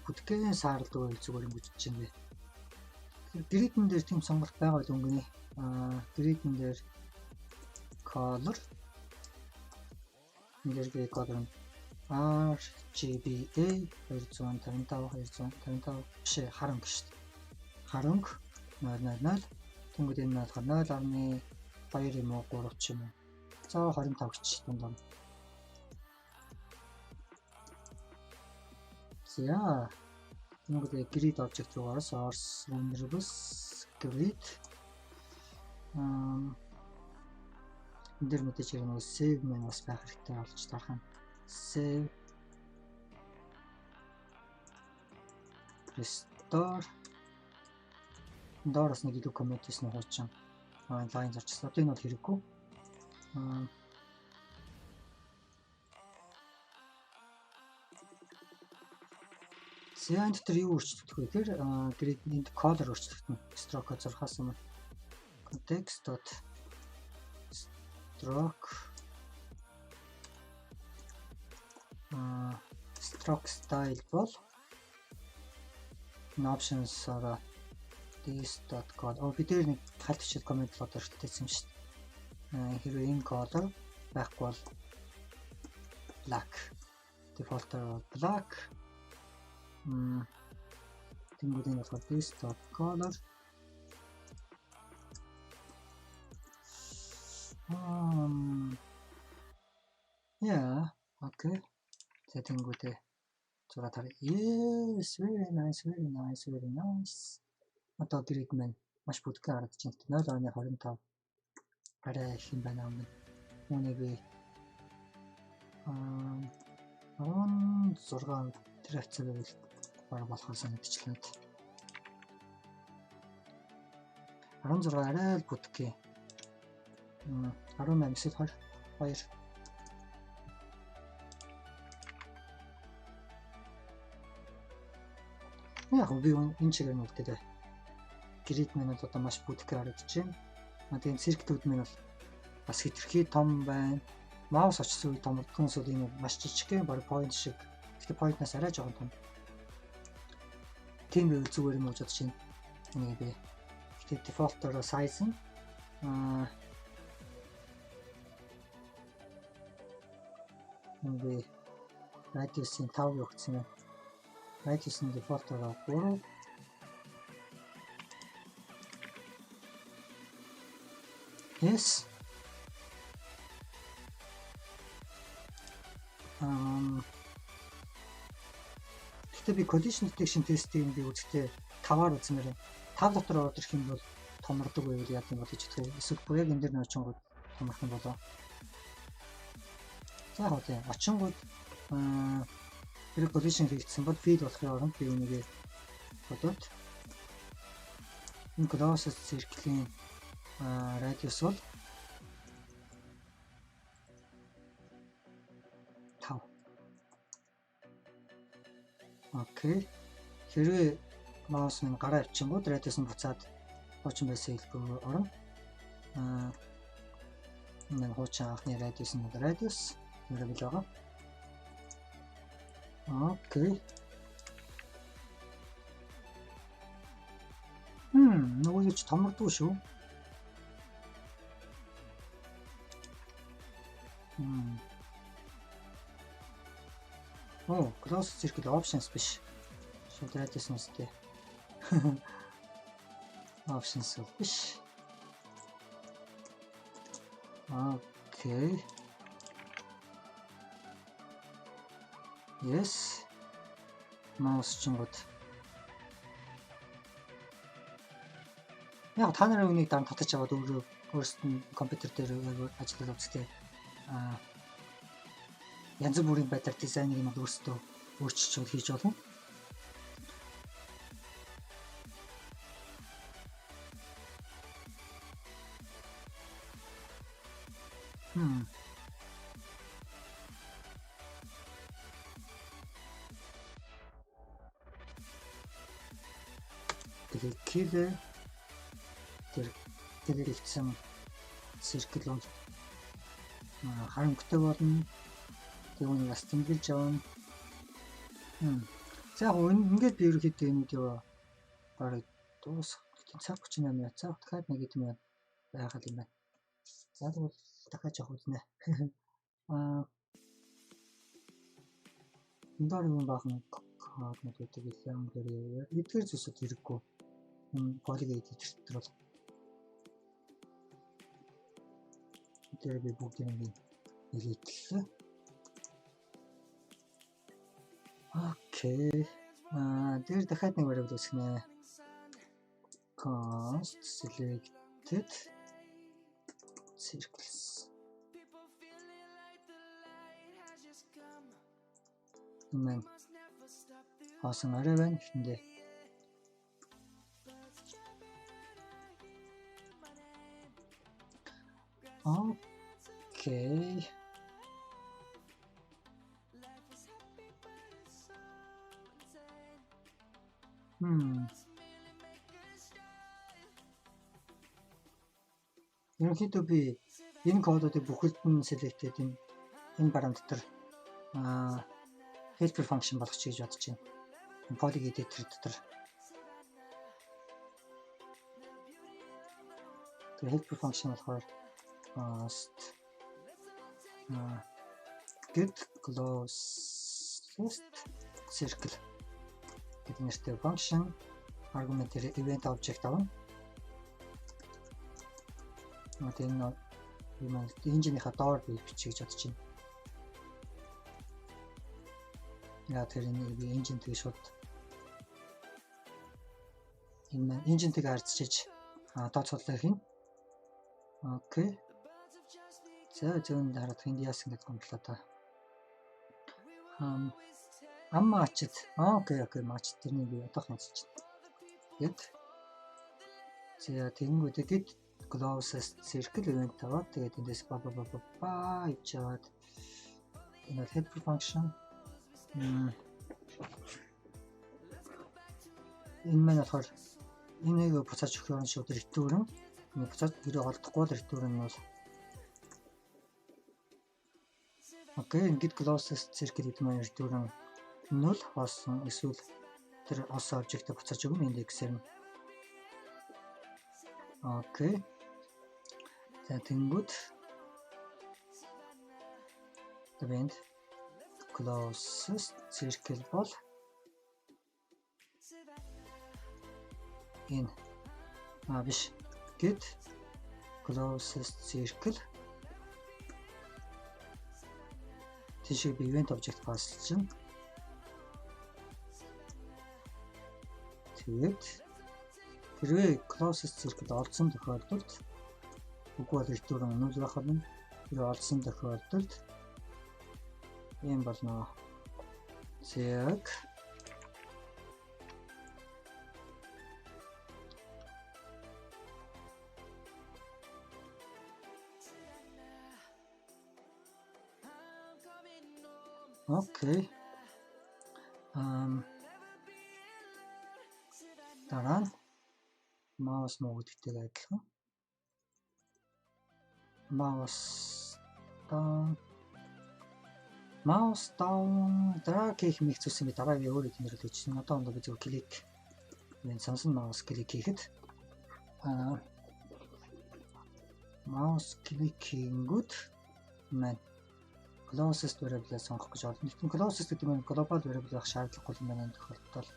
[SPEAKER 1] бүтгэн саарладаг байл зүгээр ингэж чинь бэ. Гридэн дээр тийм сонголт байгаа л өнгөний. Гридэн дээр color энерги color RGBA 255 биш харанг шүү дээ. Харанг 000 тэнгууд энэ болохоор 0.2 юм уу 3 ч юм уу. 125 гэж дундаа. За тэнгууд grid object руугаа source renderable grid энэ дээр мэдээж хэрэг save menu бас байх хэрэгтэй болж тарах. Save restore доороос нэг илүү коммент хийсэн хуучин лайн зарчсан. Одоо энэ бол хэрэггүй. Сайн дотор юу өөрчлөгдөх вэ гэхээр grid-ийн color өөрчлөгдөн. Stroke зурхаас өмнө context.stroke stroke style бол options-аараа this.color бид нэг хальт хичээл коммент л одоо өртөлтсөн юм шүү дээ. Хэрвээ энэ color байхгүй бол black default black тэнгууд энэ болохоор this.color yeah okay тэнгууд зураг тар yes very nice одоо грид маань маш бүтгэн харагдаж байна. 0.25 арай их юм байна өмнө. Үүнийг би 16 тэр хацаа байвал баг болохоор санагдчихлаа. 16 арай л бүтгэн. 18 эсвэл 22 яг би энэ чигээр нүгтэй грид маань одоо маш бүтгэн харагдаж байна. Тэгээд цирктүүд маань бол бас хэтэрхий том байна. Маус очсон үе томрдгон сүл энэ маш жижигхэн баг point шиг. Гэхдээ point-наас арай жоохон том. Тийм байвал зүгээр юм уу гэж бодож байна. Энийг би гэхдээ default-оор size нь энэ radius-ийн 5 өгсөн юм. Radius-ийн default-оор 3 yes Гэхдээ би collision detection test-ийг би үзэхдээ 5-аар үзмээр байна. 5 дотор ороод ирэх юм бол томордог байвал яа гэм бол гэж хэлдэг. Эсвэл яг энэ дэр нь очингууд томрох юм болоо. За хоо тийм очингууд хэрэг collision хийгдсэн бол feed болохын оронд би үүнийг бодоод энэ closest circle-ийн radius бол 5. Окей. Хэрвээ маус нь гараа авчихгууд radius нь буцаад хуучин байсан хэлбэр орно. Энэ хуучин анхны radius нь radius нэрэл байгаа. Окей. Нөгөө юу ч томордгүй шүү. Close circle options биш. Шууд radius нэстэй. Options биш. Окей. Yes. Маус чингод. Яг та нарын үнийг дан татаж аваад өөрсдөө нь компьютер дээр ажиллаад үзтээ. Янз бүрийн байдлаар дизайныг нь өөрсдөө өөрчилж хийж болно. Тэгэхээр тэр хийсэн circle бол харамттай болно. Тэг үүнийг бас тэмдэглэж явна. За яг ингээд би ерөөхдөө энэ видео бараг дуусах цаг 38 минут. За дахиад нэг хэдэн минут байгаад юм байна. За тэгвэл дахиад явах үзнэ. Энэ дор юм баахан нэг үүдэг юм дээр эдгээр зүйлсүүд хэрэггүй. Polygon editor бол тэр би бүгдийг хэлээдлээ. Окей. Тэр дахиад нэг variable үүсгэнэ. Const selected circles. Мэн хоосон арай байна гэндээ. Окей. Ерөнхийдөө би энэ кодуудыг бүхэлд нь selected энэ баруун дотор helper function болгочих гэж бодож байна. Polygon editor дотор. Тэр helper function болохоор get closest circle гэдэг нэртэй function argument дээр event object авна. Энэ engine-ийнхаа доор би бичих гэж бодож байна. Яа тэр нэг би engine-тэй шууд энэ engine-тэйг харьцаж тооцоолох юм. Окей. За зүүн дараад энд яасан гэдэг юм болоо та. Матчд. Окей, матч тэрний би одоо хянцж байна. Гэт. За тэгэнгүүт гэт closest circle event аваад тэгээд эндээс ичээд энэ helper function энэ маань болохоор энийг буцааж өгөх юм шууд return энэ буцаад хэрэг олдохгүй бол return нь бол окей ингээд closest circle гэдэг маань return 0 хоосон эсвэл тэр олсон обжектыг буцааж өгнө индексээр нь окей. За тэнгүүд event closest circle бол энэ биш get closest circle тийшээ би event object паслж чинь тэгээд хэрвээ closest circle олдсон тохиолдолд үгүй бол return 0 байх нь хэрвээ олдсон тохиолдолд ийм болно. Зэрэг окей. Дараа нь mouse мөгдөгтэй адилхан. Mouse down drag хийх мэгцүүлсэн би дараа би өөрөө тэмдэглэж өгсөн. Одоо би зөв клик энэ сонсон mouse клик хийхэд mouse клик хийнгүүт маань closest variable сонгох гэж байна. Нэгэн closest гэдэг нь global variable байх шаардлагагүй юм байна тохиолдолд.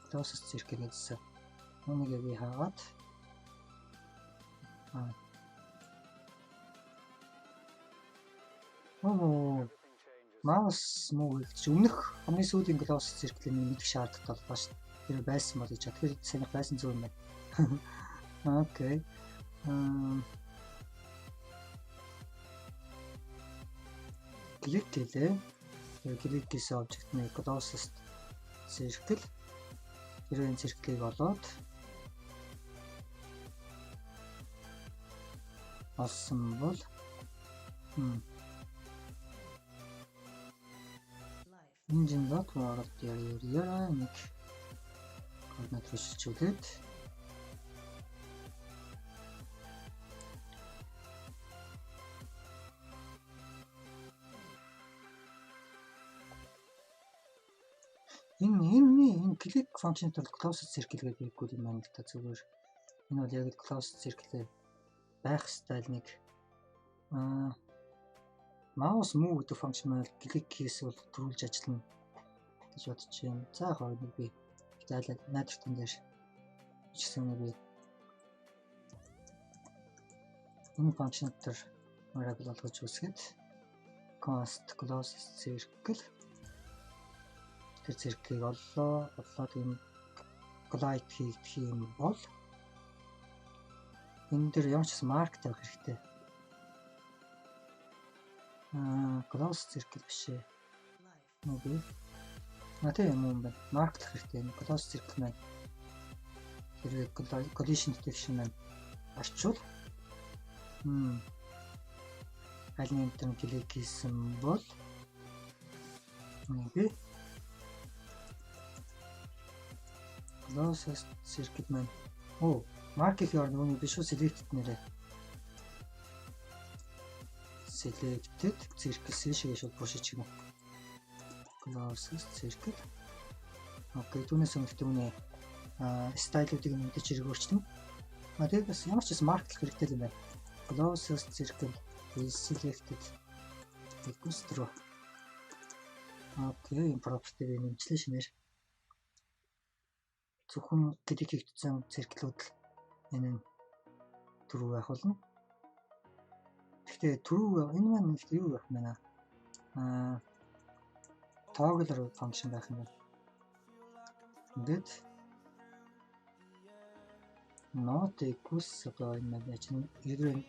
[SPEAKER 1] Closest circle гэсэн. Үүнийг би хаагаад mouse мөгч өмнөх хамгийн сүүлийн closest circle-ийг мэдэх шаардлагатай боллоо шүү дээ. Тэр байсан бол гэж тэгэхээр санийх байсан зүйл юм байна. Окей. Клик хийлээ. Клик хийсэн обжектны closest circle хэрвээ энэ circle-ийг олоод олсон бол engine.org дээр нэг координат хөшөлжүүлээд function бол closed circle гэдэг хэрэггүй юм байна л та зүгээр. Энэ бол яг л closed circle байх стайл нэг mouse move гэдэг function бол клик хийс бол төрүүлж ажиллана гэж бодож байна. За яг нэг би зайлаа найдвартан дээр бичсэн нэг би энэ function дээр variable болгож үсгээд const close circle тэр circle-ийг олоод энэ glide хийх юм бол энэ дээр ямар ч mark тавих хэрэгтэй. Close circle биш ээ. Нүгэ. Тийм юм байна. Mark тавих хэрэгтэй. Close circle маань тэр collision detection маань арчвал аль нэг тэр клик хийсэн бол нүгэ close circle маань mark их орно нүг биш үү selected нэрэ selected circle шиг шууд буш чиг юм. Close circle. Окей, түүнээс өмнө түүний стайлуудыг мэдээж хэрэг өөрчлөн. Тэгээд бас ямар ч mark хэрэгтэй юм байна. Close circle is selected. Equals true. Окей, property-г нэмчлээ шинээр. Зөвхөн клик хийгдсэн цирклүүд энэ true байх болно. Гэхдээ true энэ маань юу байх юм бэ? Toggler function байх юм байна. Ингээд not equals одоо энэ маань яг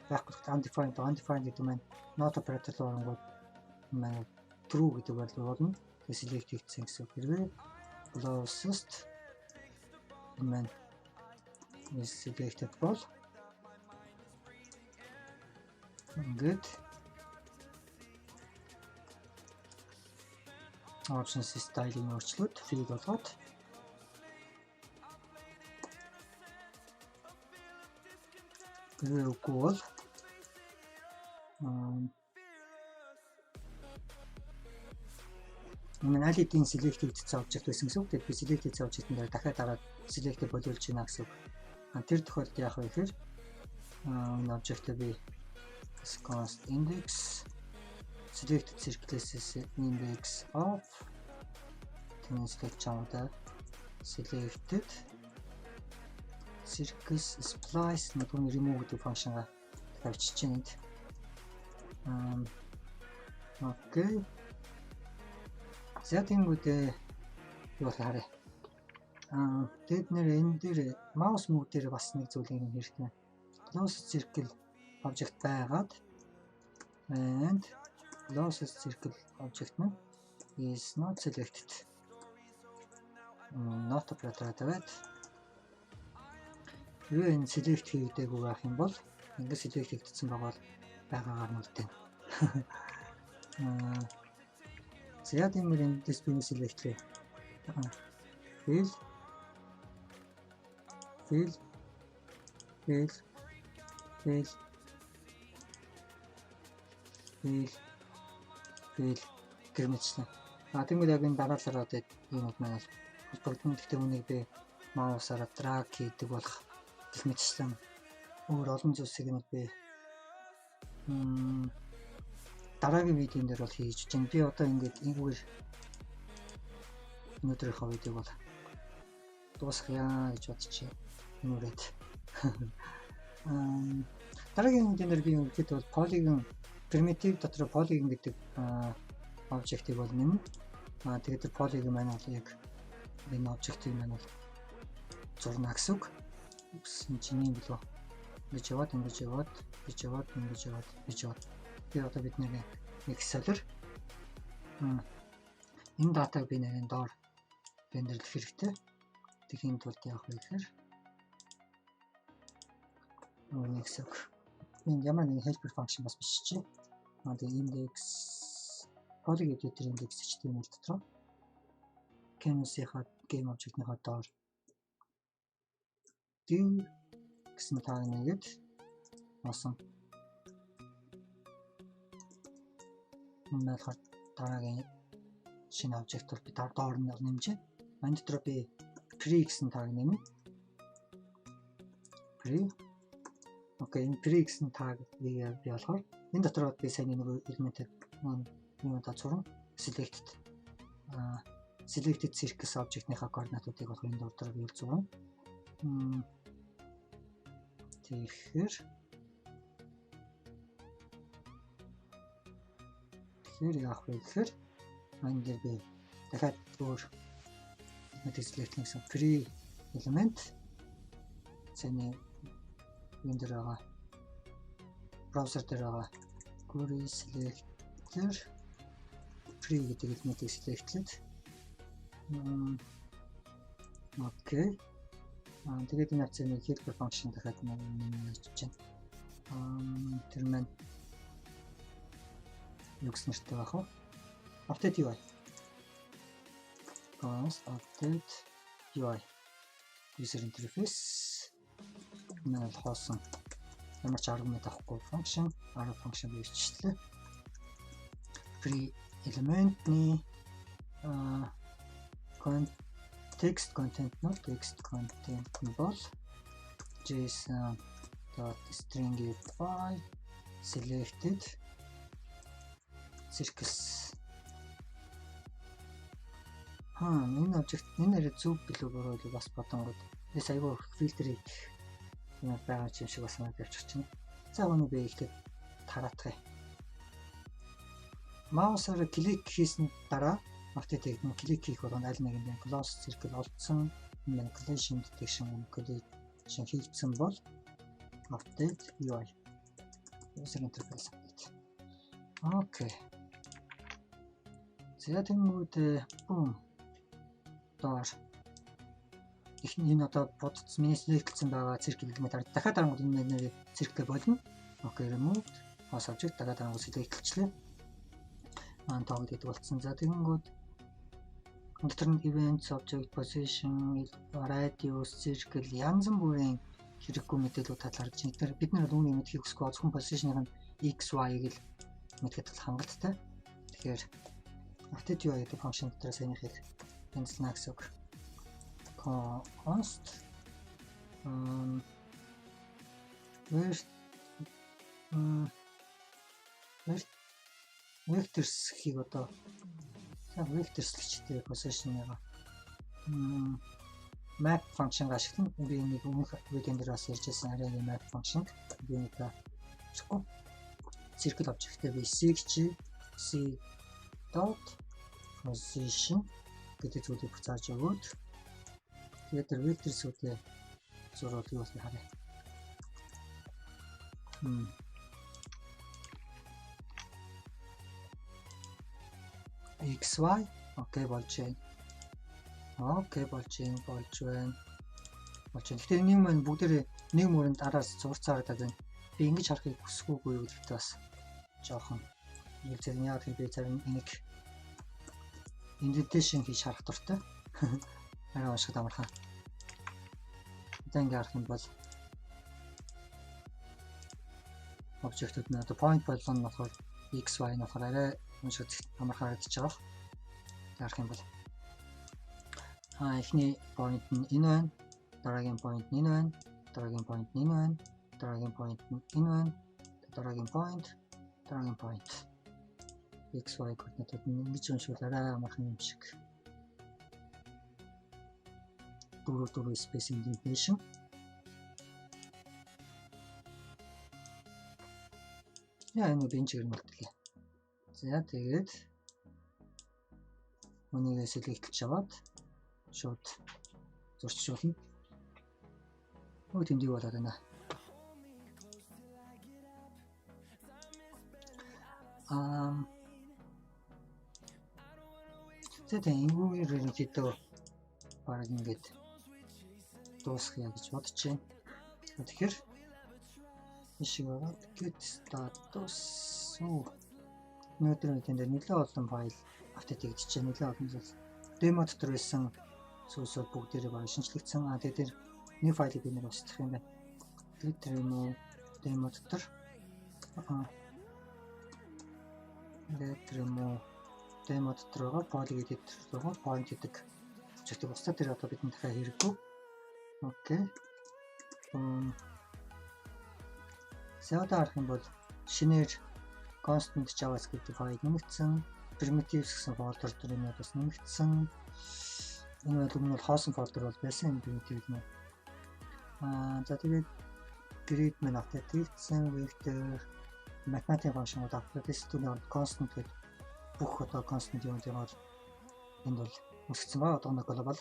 [SPEAKER 1] байхгүй undefined гэдэг маань not operator руу оронгууд маань true гэдэг болно. Тэгээ select хийгдсэн гэсэн үг. Хэрвээ closest маань is selected бол good options style-ийн өөрчлөлт fill болгоод үгүй бол энэ аль хэдийн select хийгдсэн object байсан гэсэн үг. Тэгээд би select хийсэн object-ын дээр дахиад дараад select боловлж байна гэсэн үг. Тэр тохиолдолд яах вэ гэхээр энэ object-ийг би const index selected circles index of select чамда selected circles splice нэгэн remove гэдэг function-а тавьчих чинь энд. Окей. За тэнгүүдээ юу хараа. Тэгэд нэр энэ дээр mouse move дээр бас нэг зүйлийг хэрэгтэй. Close circle object байгаад and close circle object маань is not selected. Not operator тавиад юу энэ select хийгээгүй байх юм бол ингээд select хийгдсэн байгаагаар нь үлдээн. За тийм энэ display select хийх. Fill гэрмэчлээ. Тэгмэл яг энэ дараалалаа одоо юмуд маань холбогдсон. Гэхдээ үнийг би маусаараа drag хийдэг болох гэрмэчлэн өөр олон зүйлсийг нь би дараагийн видеон дээр бол хийж чинь. Би одоо ингээд энэгээр өнөөдрийнхөө видеог бол дуусгая гэж бодчих. Нүрээд. Дараагийн видеон дээр би үргэлж бол polygon primitive дотор polygon гэдэг object-ийг бол нэмнэ. Тэгээд тэр polygon маань бол яг энэ object-ийг маань бол зурна гэсэн үг. Үсэн чинь юм болов. Ингэж яваад. Би одоо бид нэг солир энэ датаг би нэрийн доор рендерлэх хэрэгтэй. Тэхийн тулд явах вэ гэхээр нэг сэг. Энд ямар нэгэн helper function бас биш чи. Тэгээд index polygon editor index HTML дотор canvas-ийнхаа game object-ийнхаа доор div гэсэн таг нэгэд awesome. Мөн дараагийн шинэ object бол би доор нь нэмж байна. Энэ дотор би pre гэсэн tag нэмнэ. Pre. Окей, энэ pre гэсэн tag би болохоор энэ дотор би сайн нэг элемент юм дацурна. Selected circus object-ийнхаа координатуудыг болох энэ дотор би зурна. Тэгэхээр яах вэ гэхээр энэ дээр би дахиад өөр select гэсэн pre element цэний энэ дээр байгаа браузер дээр байгаа query selector pre гэдэг элементийг selectled. Окей. Тэгээд энэ хавцаны helper function дахиад хийж байна. Тэр маань юу гэсэн нэртэй байх вэ? Update UI. Update UI. User interface. Манай хоосон ямар ч аргумент авахгүй function, array function биччихлээ. Pre element-ний text content бол json.stringify selected circus. Энэ object энэ нэр зөв билүү буруу л бас бодонгод. Эс айгүй фильтрийг юм байгаа юм шиг бас надад явчихчихна. За үүнийг би ихтэй тараатгая. Маусаар клик хийсэн дараа автотек нь клик хийх болгоно аль нэгэндээ close circle олдсон collision detection collision хийгдсэн бол update UI user interface update. Окей. За тэнгүүд доор энэ одоо бодцсон миний selectсэн байгаа circle элемент дахиад дарангууд энэ нэрийг circle болно. Окей, remove host object дахиад дарангууд selectчлээ. Тоог гэдэг болцсон. За тэгэнгүүт дотор нь event, object, position, radius, circle янз бүрийн хэрэггүй мэдээлүүд талаарж байна. Тэгэхээр бид нар үүнийг мэдхийг хүсэхгүй зөвхөн position-ыг нь x, y-ыг л мэдхэд хангалттай. Тэгэхээр update UI гэдэг function дотор сайн их тэнцлэнэ гэсэн үг. Const vectors хийг одоо vectors гэжтэй position-ыг map function ашиглан би нэг өмнөх видеон дээр бас ярьжсэн арай map function би нэг чихгүй circle object-тэй би c dot position гэдэг зүйлийг буцааж өгөөд тэгээд тэр vectors-үүдээ зурвал юу болохыг харъя. XY окей болж байна. Окей болж байна. Гэхдээ нэг маань бүгдээ нэг мөрөнд араас зурцаар байгаа байна. Би ингэж харахыг хүсэхгүй юу гэдэгт бас жоохон хэлцэн яа гэх би зарим нэг indentation хийж харах дуртай. Арай ашиг амархан. Одоо ингэ харах юм бол object-ууд нь одоо point болгоно нь болохоор XY нь болохоор арай уншиж амархан харагдаж байгаа. Харах юм бол эхний point нь энэ байна. Дараагийн point нь энэ байна. Дараагийн point нь энэ байна. Дараагийн point нь энэ байна. Дараагийн point XY координатууд нь ингэж уншвал арай амархан юм шиг. Дөрөв space indentation. Яа энэ бенчээр мэлтгэлээ. За тэгээд үнийг select-лж аваад шууд зурчруулна. Өө тэмдэг болоод байна. Тэгээд энэ ерөнхийдөө баг ингээд дуусгая гэж бодож байна. Тэгэхээр ишиг аваад get status өнөөдөр үеинд нэлээд олон файл апдейт хийгдэж байна. Нэлээд олон зүйл демо дотор байсан зүйлсүүд бүгдээрээ баг шинжлэгдсэн. Тэгээд тэр нэг файлыг бид нэр устгах юм байна. Тэгээд тэр юм демо дотор демо дотор байгаа poly гэдэг point гэдэг object-ийг устдаад тэр одоо бидний дахиад хэрэггүй. Окей. За одоо харах юм бол шинээр constant JavaScript файл нэмэгдсэн, primitives гэсэн фолдер дээр энэ бас нэмэгдсэн. Энэ бол өмнө хоосон фолдер бол байсан энэ primitive нь. За тэгээд grid маань автомат хийгдсэн, vector, mathematical function автомат хийгдсэн, constant гэдэг бүх одоо constant юм дээр бол энд бол үүсгэсэн ба одоо нэг global.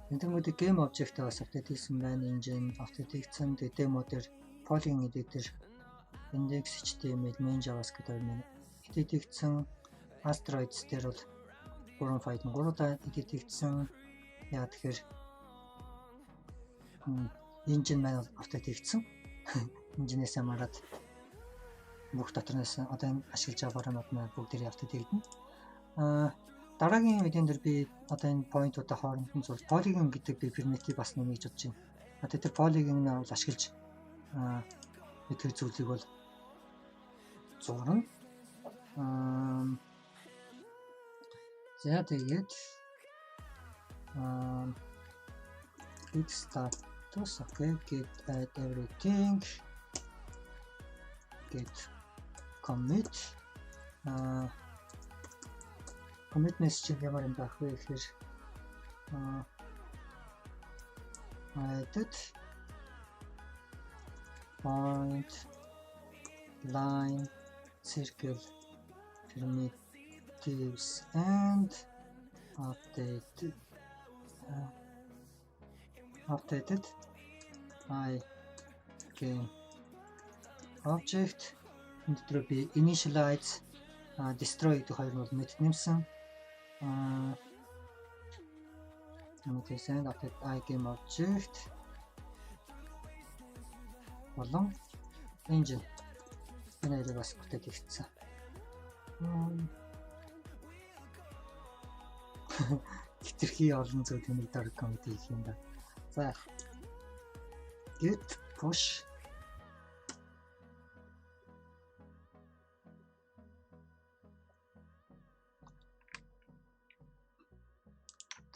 [SPEAKER 1] Энэ тэмүүд game object бас автомат хийсэн байна, engine автомат хийгдсэн, тэгээд demo дээр polygon editor, index HTML, main JavaScript байна. Edit хийгдсэн, asteroids дээр бол 3 файл нь 3-аа edit хийгдсэн. Яа тэгэхээр engine маань автомат хийгдсэн. Engine-ээс хамаарат бүх дотроос одоо энэ ашиглаж байгаа форумууд маань бүгдээрээ автомат хийгдэнэ. Дараагийн видеон дээр би одоо энэ point-уудаа хооронд нь зур polygon гэдэг би primitive бас нэмэж бодож байна. Одоо тэр polygon-ыг бол ашиглаж тэр зүйлийг бол зурна. За тэгээд git status, okay, git add everything, git commit. Commit message ямар юм байх вэ гэхээр added point line circle primitives and updated I game object энэ дээр би initialize destroy гэдэг хоёр нь бол мэд нэмсэн. Primitives and updated I game object болон engine энэ хоёрыг бас бүтээл хийгдсэн. Хитрхи олон зүйл тэмдэг дор коммент хийх юм да. За git push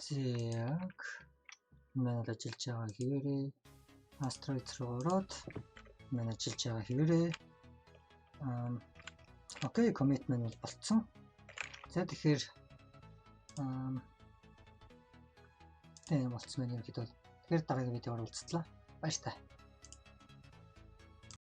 [SPEAKER 1] зэг манай ажиллаж байгаа хэвээрээ asteroids руу ороод манай ажиллаж байгаа хэвээрээ окей commit маань бол болцсон. За тэгэхээр тийм болцсон байна юм хэд бол тэгэхээр дараагийн видеоор уулзтлаа. Баяр таа.